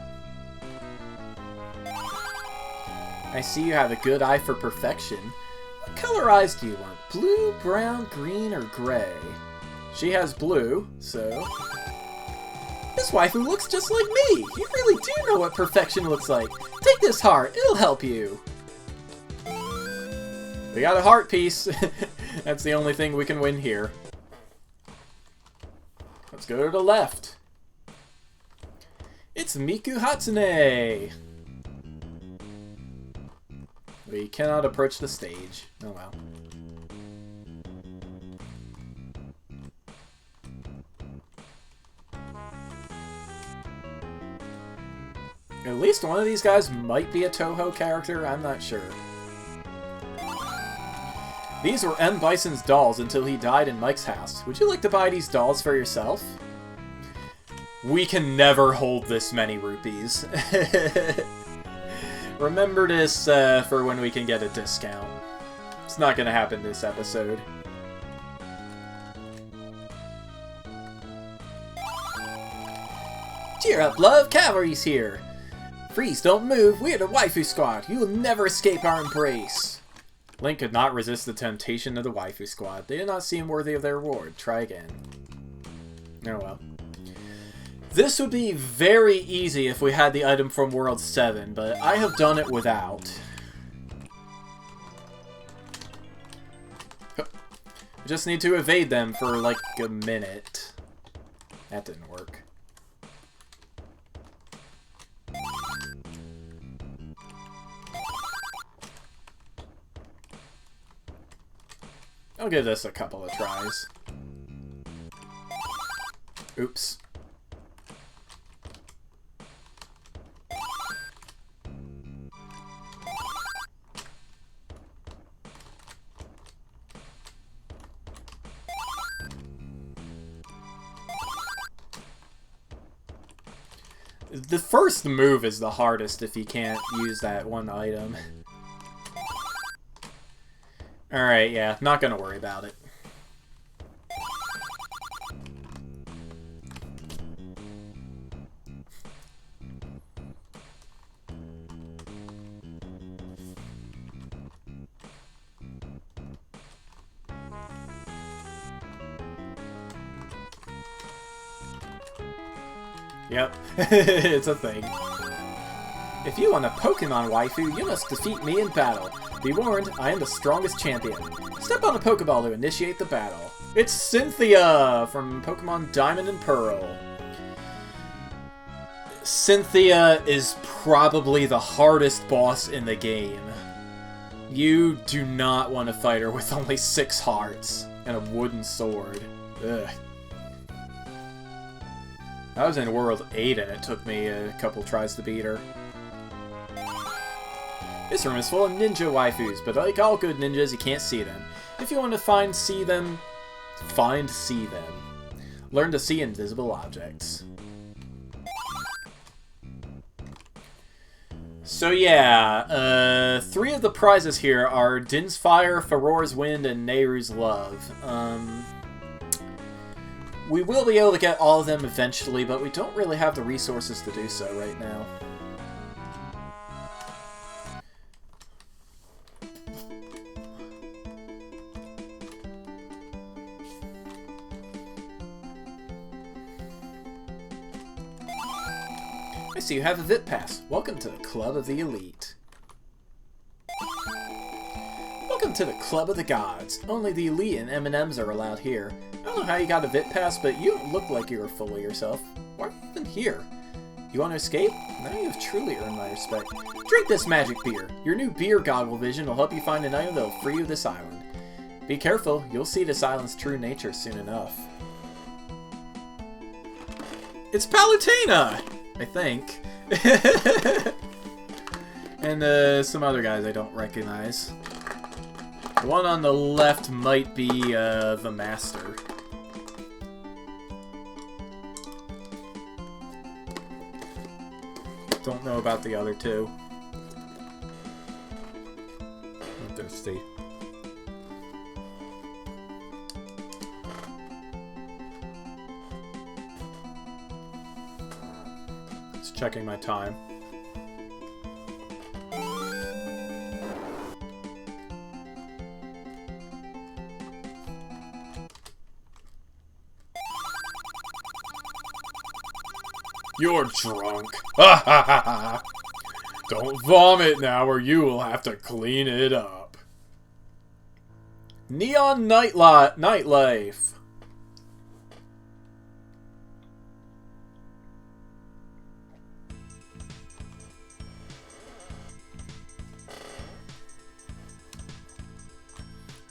I see you have a good eye for perfection. What color eyes do you want? Blue, brown, green, or gray? She has blue, so... This waifu looks just like me! You really do know what perfection looks like! Take this heart, it'll help you! We got a heart piece! That's the only thing we can win here. Let's go to the left. It's Miku Hatsune! We cannot approach the stage. Oh well. At least one of these guys might be a Toho character, I'm not sure. These were M. Bison's dolls until he died in Mike's house. Would you like to buy these dolls for yourself? We can never hold this many rupees. Remember this for when we can get a discount. It's not gonna happen this episode. Cheer up, love! Cavalry's here! Freeze, don't move! We're the waifu squad! You will never escape our embrace! Link could not resist the temptation of the waifu squad. They did not seem worthy of their reward. Try again. Oh well. This would be very easy if we had the item from World 7, but I have done it without. We just need to evade them for like a minute. That didn't work. I'll give this a couple of tries. Oops. The first move is the hardest if you can't use that one item. Alright, yeah, not gonna worry about it. Yep, it's a thing. If you want a Pokemon waifu, you must defeat me in battle. Be warned, I am the strongest champion. Step on a Pokeball to initiate the battle. It's Cynthia from Pokemon Diamond and Pearl. Cynthia is probably the hardest boss in the game. You do not want to fight her with only 6 hearts and a wooden sword. Ugh. I was in World 8 and it took me a couple tries to beat her. This room is full of ninja waifus, but like all good ninjas, you can't see them. If you want to see them. Learn to see invisible objects. So yeah, 3 of the prizes here are Din's Fire, Farore's Wind, and Nehru's Love. We will be able to get all of them eventually, but we don't really have the resources to do so right now. I see you have a VIP pass. Welcome to the Club of the Elite. Welcome to the Club of the Gods. Only the elite and M&Ms are allowed here. I don't know how you got a VIP pass, but you don't look like you are full of yourself. Why are you even here? You want to escape? Now you have truly earned my respect. Drink this magic beer. Your new beer goggle vision will help you find an item that will free you of this island. Be careful, you'll see this island's true nature soon enough. It's Palutena! I think. And some other guys I don't recognize. The one on the left might be the Master. Don't know about the other 2. Let's see. Just checking my time. You're drunk. Ha ha ha ha. Don't vomit now or you will have to clean it up. Neon Nightlife.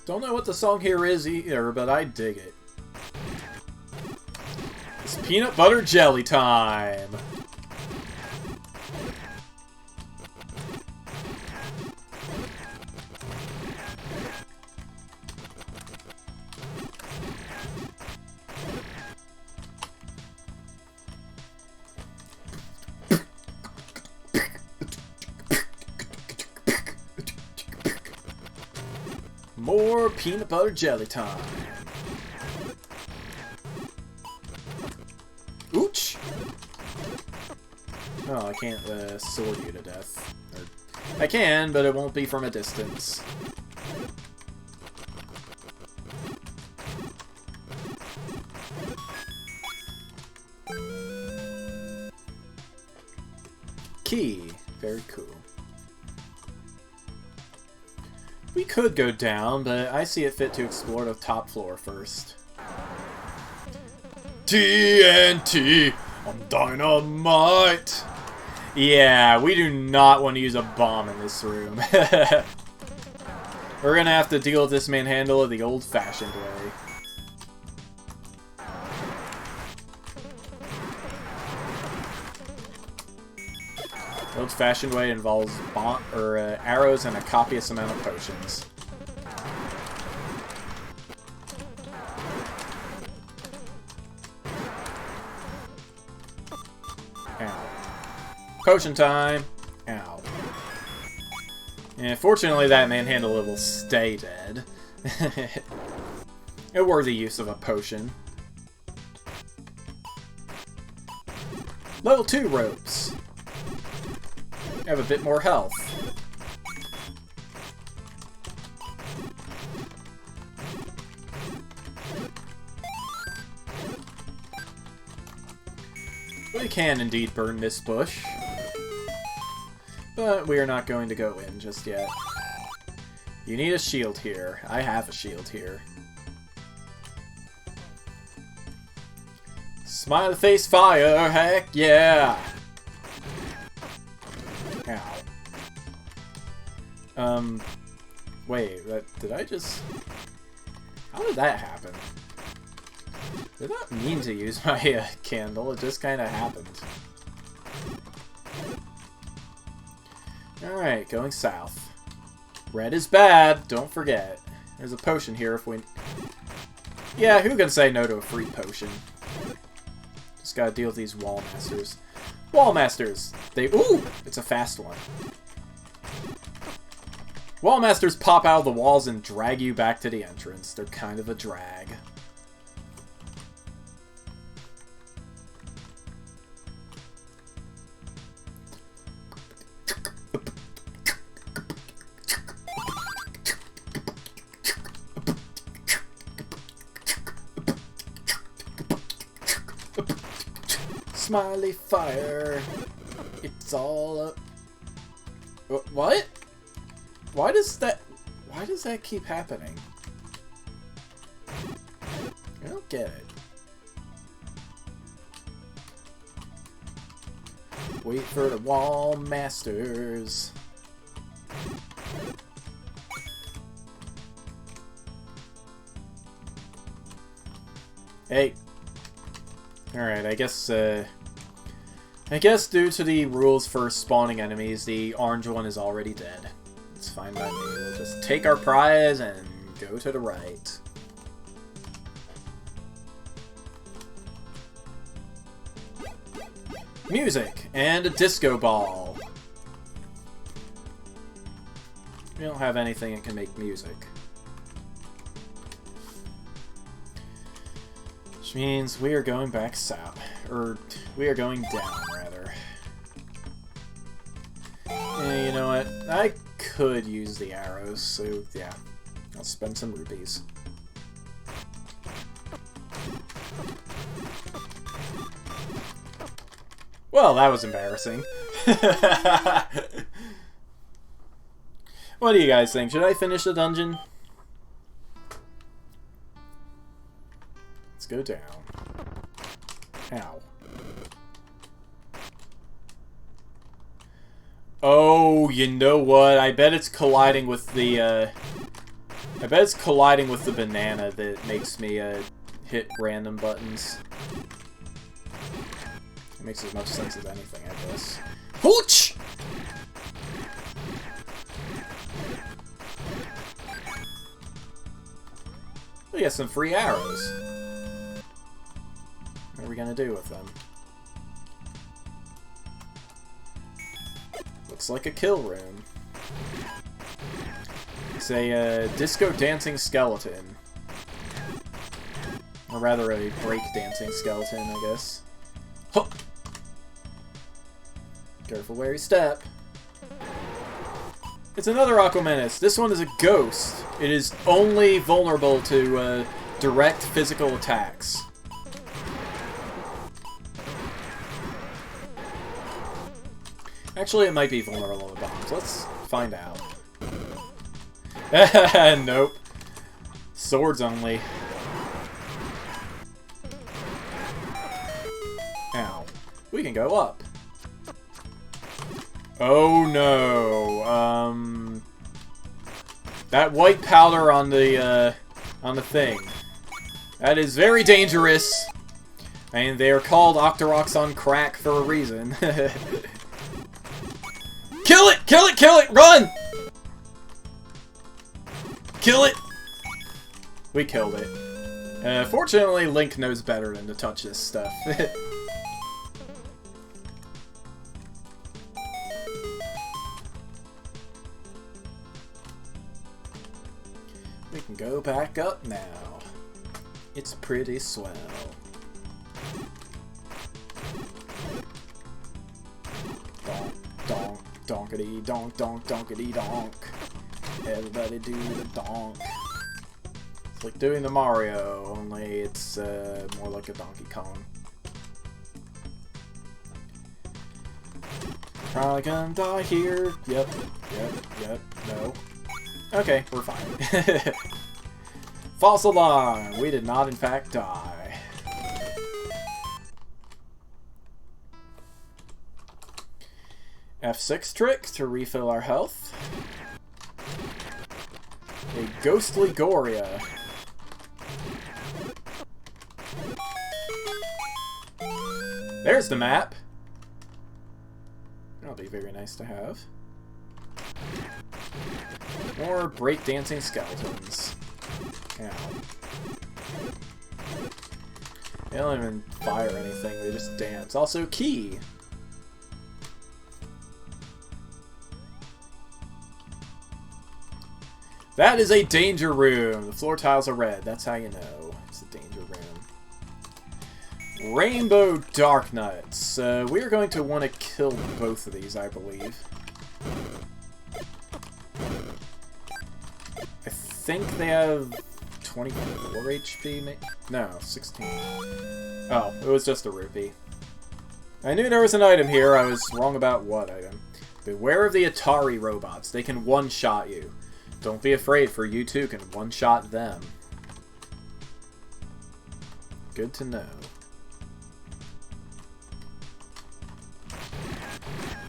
Don't know what the song here is either, but I dig it. It's peanut butter jelly time! More peanut butter jelly time! Ooch! Oh, I can't sword you to death. Or, I can, but it won't be from a distance. Key. Very cool. We could go down, but I see it fit to explore the top floor first. TNT! I'm dynamite! Yeah, we do not want to use a bomb in this room. We're gonna have to deal with this manhandle the old-fashioned way. The old-fashioned way involves arrows and a copious amount of potions. Potion time! Ow. And fortunately that manhandle will stay dead. A worthy use of a potion. Level 2 ropes. Have a bit more health. We can indeed burn this bush. But we are not going to go in just yet. You need a shield here. I have a shield here. Smiley face fire, heck yeah! Ow. Wait, did I just... How did that happen? Did not mean to use my candle, it just kind of happened. Alright, going south. Red is bad, don't forget. There's a potion here if we... Yeah, who can say no to a free potion? Just gotta deal with these wall masters. Wall masters! They... Ooh! It's a fast one. Wall masters pop out of the walls and drag you back to the entrance. They're kind of a drag. Smiley fire. It's all up. What? Why does that keep happening? I don't get it. Wait for the wall masters. Hey. Alright, I guess due to the rules for spawning enemies, the orange one is already dead. It's fine by me. We'll just take our prize and go to the right. Music and a disco ball. We don't have anything that can make music. Which means we are going back south. Or, we are going down, rather. And you know what? I could use the arrows, so yeah. I'll spend some rupees. Well, that was embarrassing. What do you guys think? Should I finish the dungeon? Let's go down. Ow. Oh, you know what? I bet it's colliding with the, I bet it's colliding with the banana that makes me, hit random buttons. It makes as much sense as anything, I guess. Hooch! We got some free arrows. What are we gonna do with them? Looks like a kill room. It's a disco dancing skeleton. Or rather a break dancing skeleton, I guess. Huh. Careful where you step. It's another Aquamenace. This one is a ghost. It is only vulnerable to direct physical attacks. Actually, it might be vulnerable to bombs. Let's find out. Nope. Swords only. Ow. We can go up. Oh no. That white powder on the thing. That is very dangerous. And they are called Octoroks on crack for a reason. Kill it! Kill it! Kill it! Run! Kill it! We killed it. Fortunately, Link knows better than to touch this stuff. We can go back up now. It's pretty swell. Donk, donk, donkity, donk, donk, donkity, donk. Everybody do the donk. It's like doing the Mario, only it's more like a Donkey Kong. Probably gonna die here. Yep. No. Okay, we're fine. False alarm! We did not, in fact, die. F6 trick to refill our health. A ghostly Goria. There's the map. That'll be very nice to have. More breakdancing skeletons. Ow. They don't even fire anything, they just dance. Also, key! That is a danger room! The floor tiles are red, that's how you know. It's a danger room. Rainbow Dark Nuts. We are going to want to kill both of these, I believe. I think they have 24 HP, no, 16. Oh, it was just a rupee. I knew there was an item here, I was wrong about what item. Beware of the Atari robots, they can one-shot you. Don't be afraid, for you too can one-shot them. Good to know.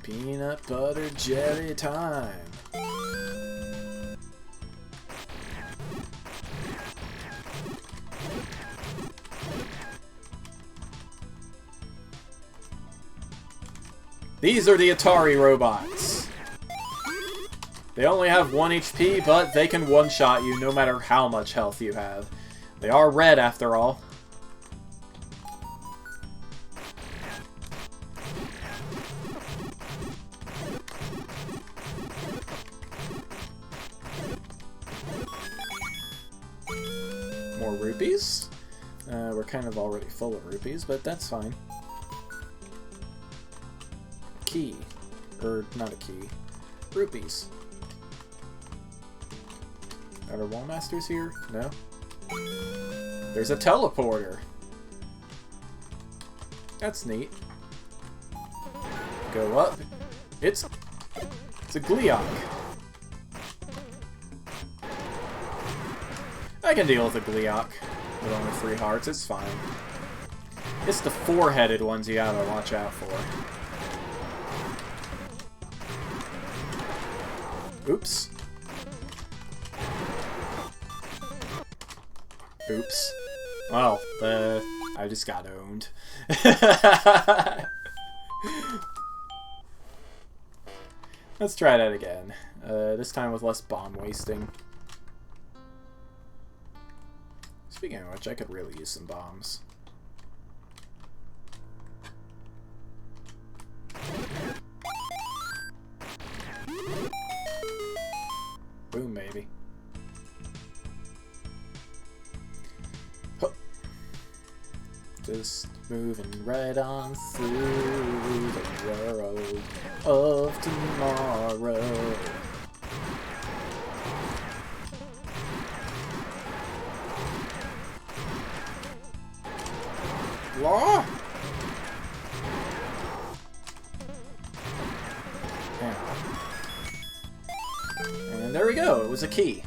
Peanut butter jelly time. These are the Atari robots. They only have 1 HP, but they can one-shot you no matter how much health you have. They are red, after all. More rupees. We're kind of already full of rupees, but that's fine. Key. Or, not a key. Rupees. Are there wall masters here? No? There's a teleporter. That's neat. Go up. It's a Gleeok. I can deal with a Gleeok with only 3 hearts, it's fine. It's the 4-headed ones you gotta watch out for. Oops. Oops. Well, I just got owned. Let's try that again. This time with less bomb wasting. Speaking of which, I could really use some bombs. Boom, baby. Huh. Just moving right on through the world of tomorrow. Law? And there we go, it was a key.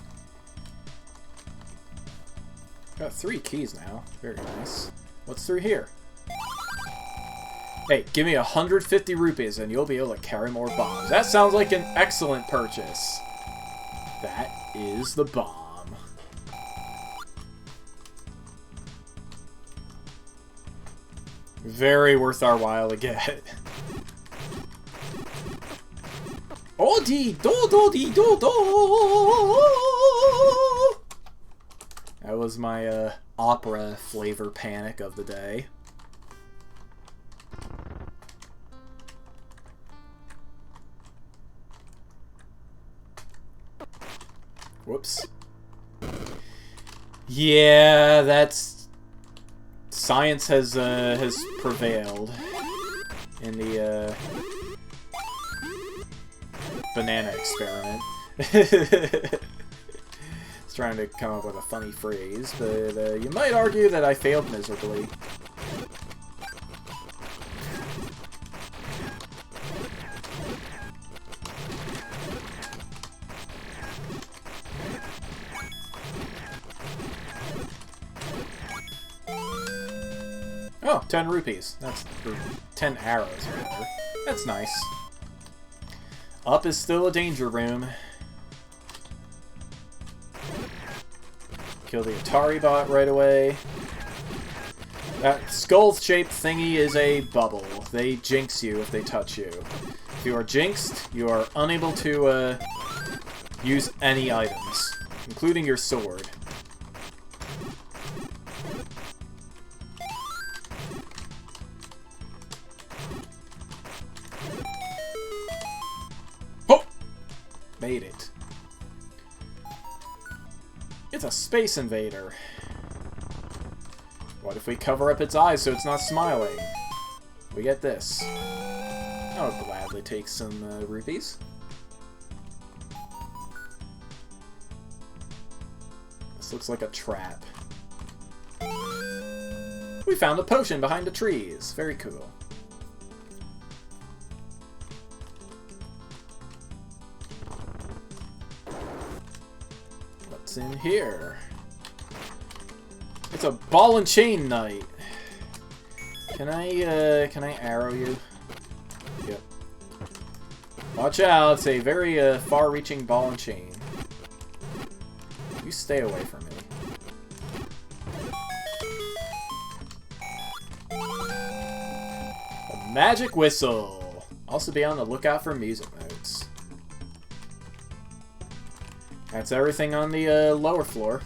Got 3 keys now. Very nice. What's through here? Hey, give me 150 rupees and you'll be able to carry more bombs. That sounds like an excellent purchase. That is the bomb. Very worth our while to get. Oh dee do do dee do do. That was my opera flavor panic of the day. Whoops. Yeah, that's science has prevailed in the banana experiment. It's trying to come up with a funny phrase, but you might argue that I failed miserably. Oh, 10 rupees. That's 10 arrows, rather. That's nice. Up is still a danger room. Kill the Atari bot right away. That skull-shaped thingy is a bubble. They jinx you if they touch you. If you are jinxed, you are unable to use any items, including your sword. Oh! Made it. It's a space invader. What if we cover up its eyes so it's not smiling? We get this. I'll gladly take some rupees. This looks like a trap. We found a potion behind the trees. Very cool. What's in here? It's a ball and chain knight. Can I arrow you? Yep. Watch out, it's a very far-reaching ball and chain. You stay away from me. A magic whistle. Also be on the lookout for music notes. That's everything on the lower floor.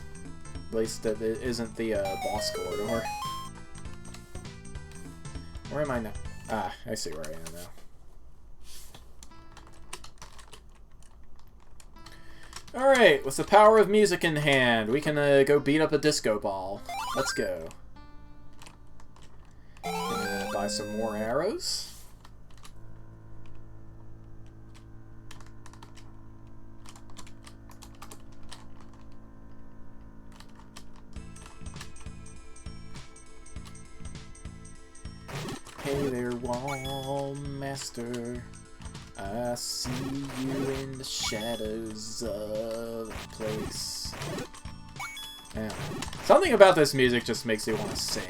At least that it isn't the boss corridor. Where am I now? Ah, I see where I am now. Alright, with the power of music in hand, we can go beat up a disco ball. Let's go. Buy some more arrows. Hey there, Wall Master. I see you in the shadows of the place. Yeah. Something about this music just makes you want to sing.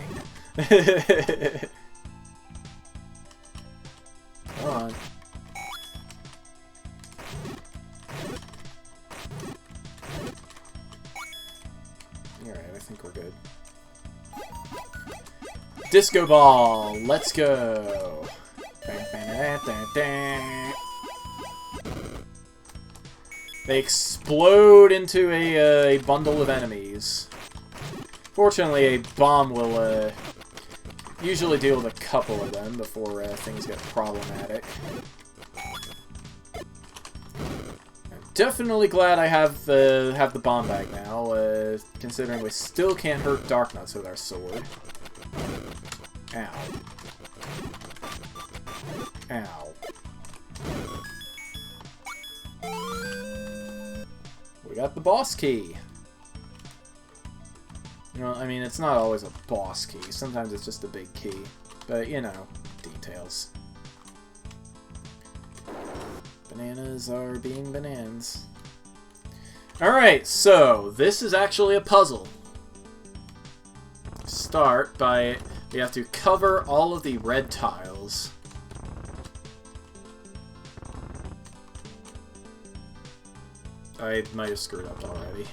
Come on. Alright, I think we're good. Disco ball, let's go. They explode into a bundle of enemies. Fortunately, a bomb will usually deal with a couple of them before things get problematic. I'm definitely glad I have the bomb bag now, considering we still can't hurt Darknuts with our sword. Ow. Ow. We got the boss key. You know, I mean, it's not always a boss key. Sometimes it's just a big key. But, you know, details. Bananas are being bananas. Alright, so this is actually a puzzle. Start by... We have to cover all of the red tiles. I might have screwed up already.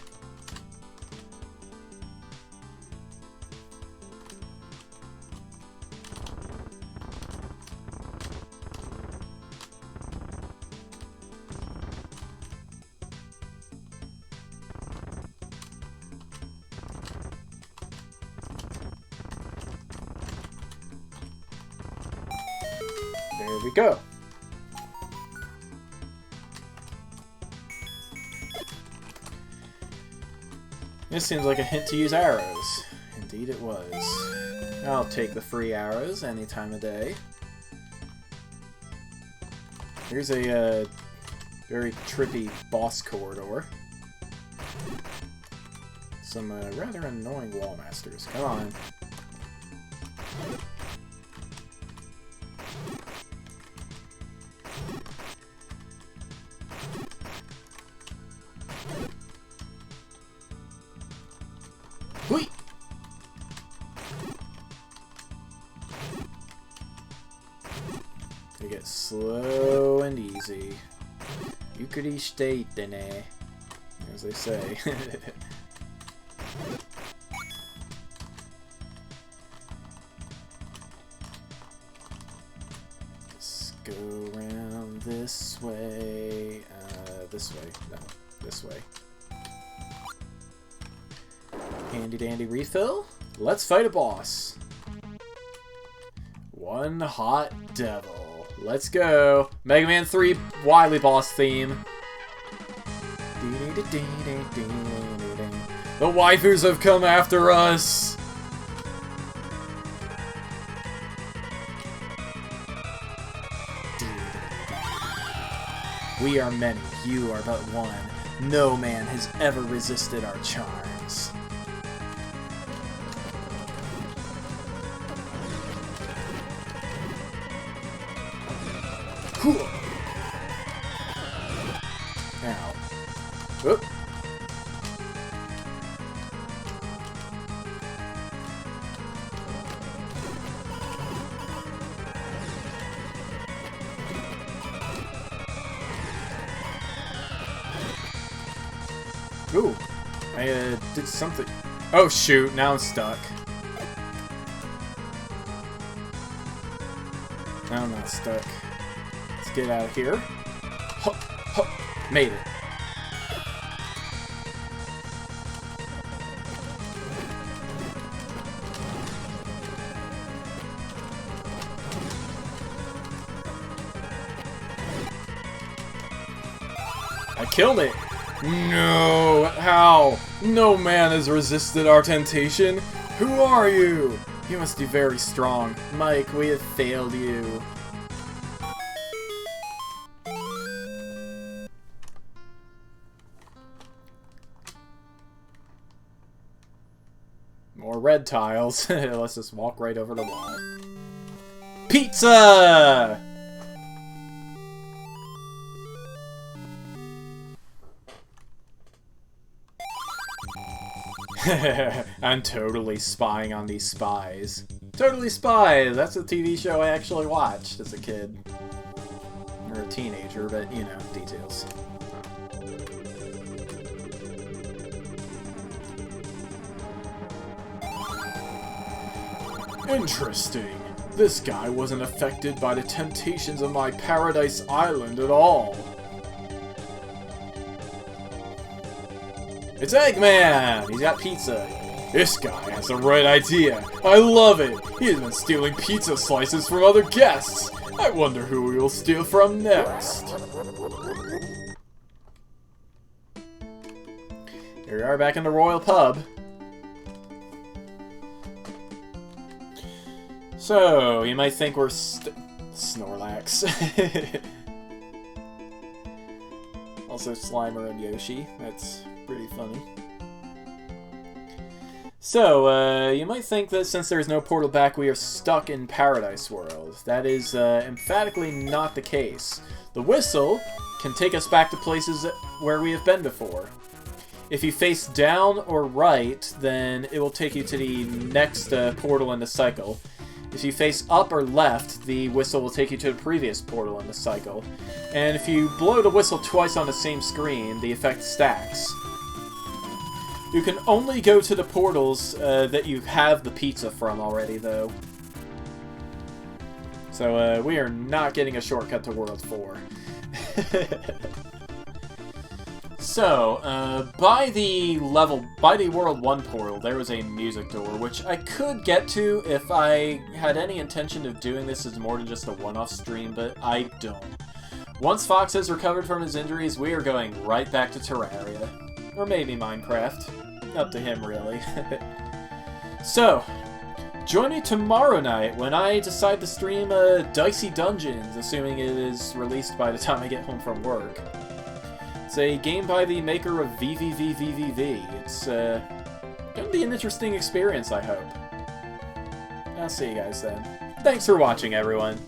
There we go. This seems like a hint to use arrows. Indeed it was. I'll take the free arrows any time of day. Here's a very trippy boss corridor. Some rather annoying wall masters. Come on. it slow and easy. Yukari state, as they say. Let's go around this way. This way. No, this way. Handy dandy refill. Let's fight a boss. One hot devil. Let's go. Mega Man 3 Wily boss theme. The waifus have come after us. We are many, you are but one. No man has ever resisted our charms. Cool. Ow. Oop. Ooh, I did something. Oh shoot, now I'm stuck. Now I'm not stuck. Let's get out of here. Hup, hup, made it. I killed it. No! How? No man has resisted our temptation. Who are you? You must be very strong. Mike, we have failed you. More red tiles. Let's just walk right over the wall. Pizza! I'm totally spying on these spies. Totally Spies! That's a TV show I actually watched as a kid. Or a teenager, but, you know, details. Interesting. This guy wasn't affected by the temptations of my Paradise Island at all. It's Eggman! He's got pizza. This guy has the right idea. I love it! He has been stealing pizza slices from other guests. I wonder who we will steal from next. Here we are back in the Royal Pub. So, you might think we're Snorlax. Also Slimer and Yoshi. That's pretty funny. So, you might think that since there is no portal back, we are stuck in Paradise World. That is emphatically not the case. The whistle can take us back to places where we have been before. If you face down or right, then it will take you to the next portal in the cycle. If you face up or left, the whistle will take you to the previous portal in the cycle. And if you blow the whistle twice on the same screen, the effect stacks. You can only go to the portals that you have the pizza from already, though. So we are not getting a shortcut to World 4. So, by the World 1 portal, there was a music door, which I could get to if I had any intention of doing this as more than just a one-off stream, but I don't. Once Fox has recovered from his injuries, we are going right back to Terraria. Or maybe Minecraft. Up to him, really. So, join me tomorrow night when I decide to stream Dicey Dungeons, assuming it is released by the time I get home from work. It's a game by the maker of VVVVVV. It's gonna be an interesting experience, I hope. I'll see you guys then. Thanks for watching, everyone.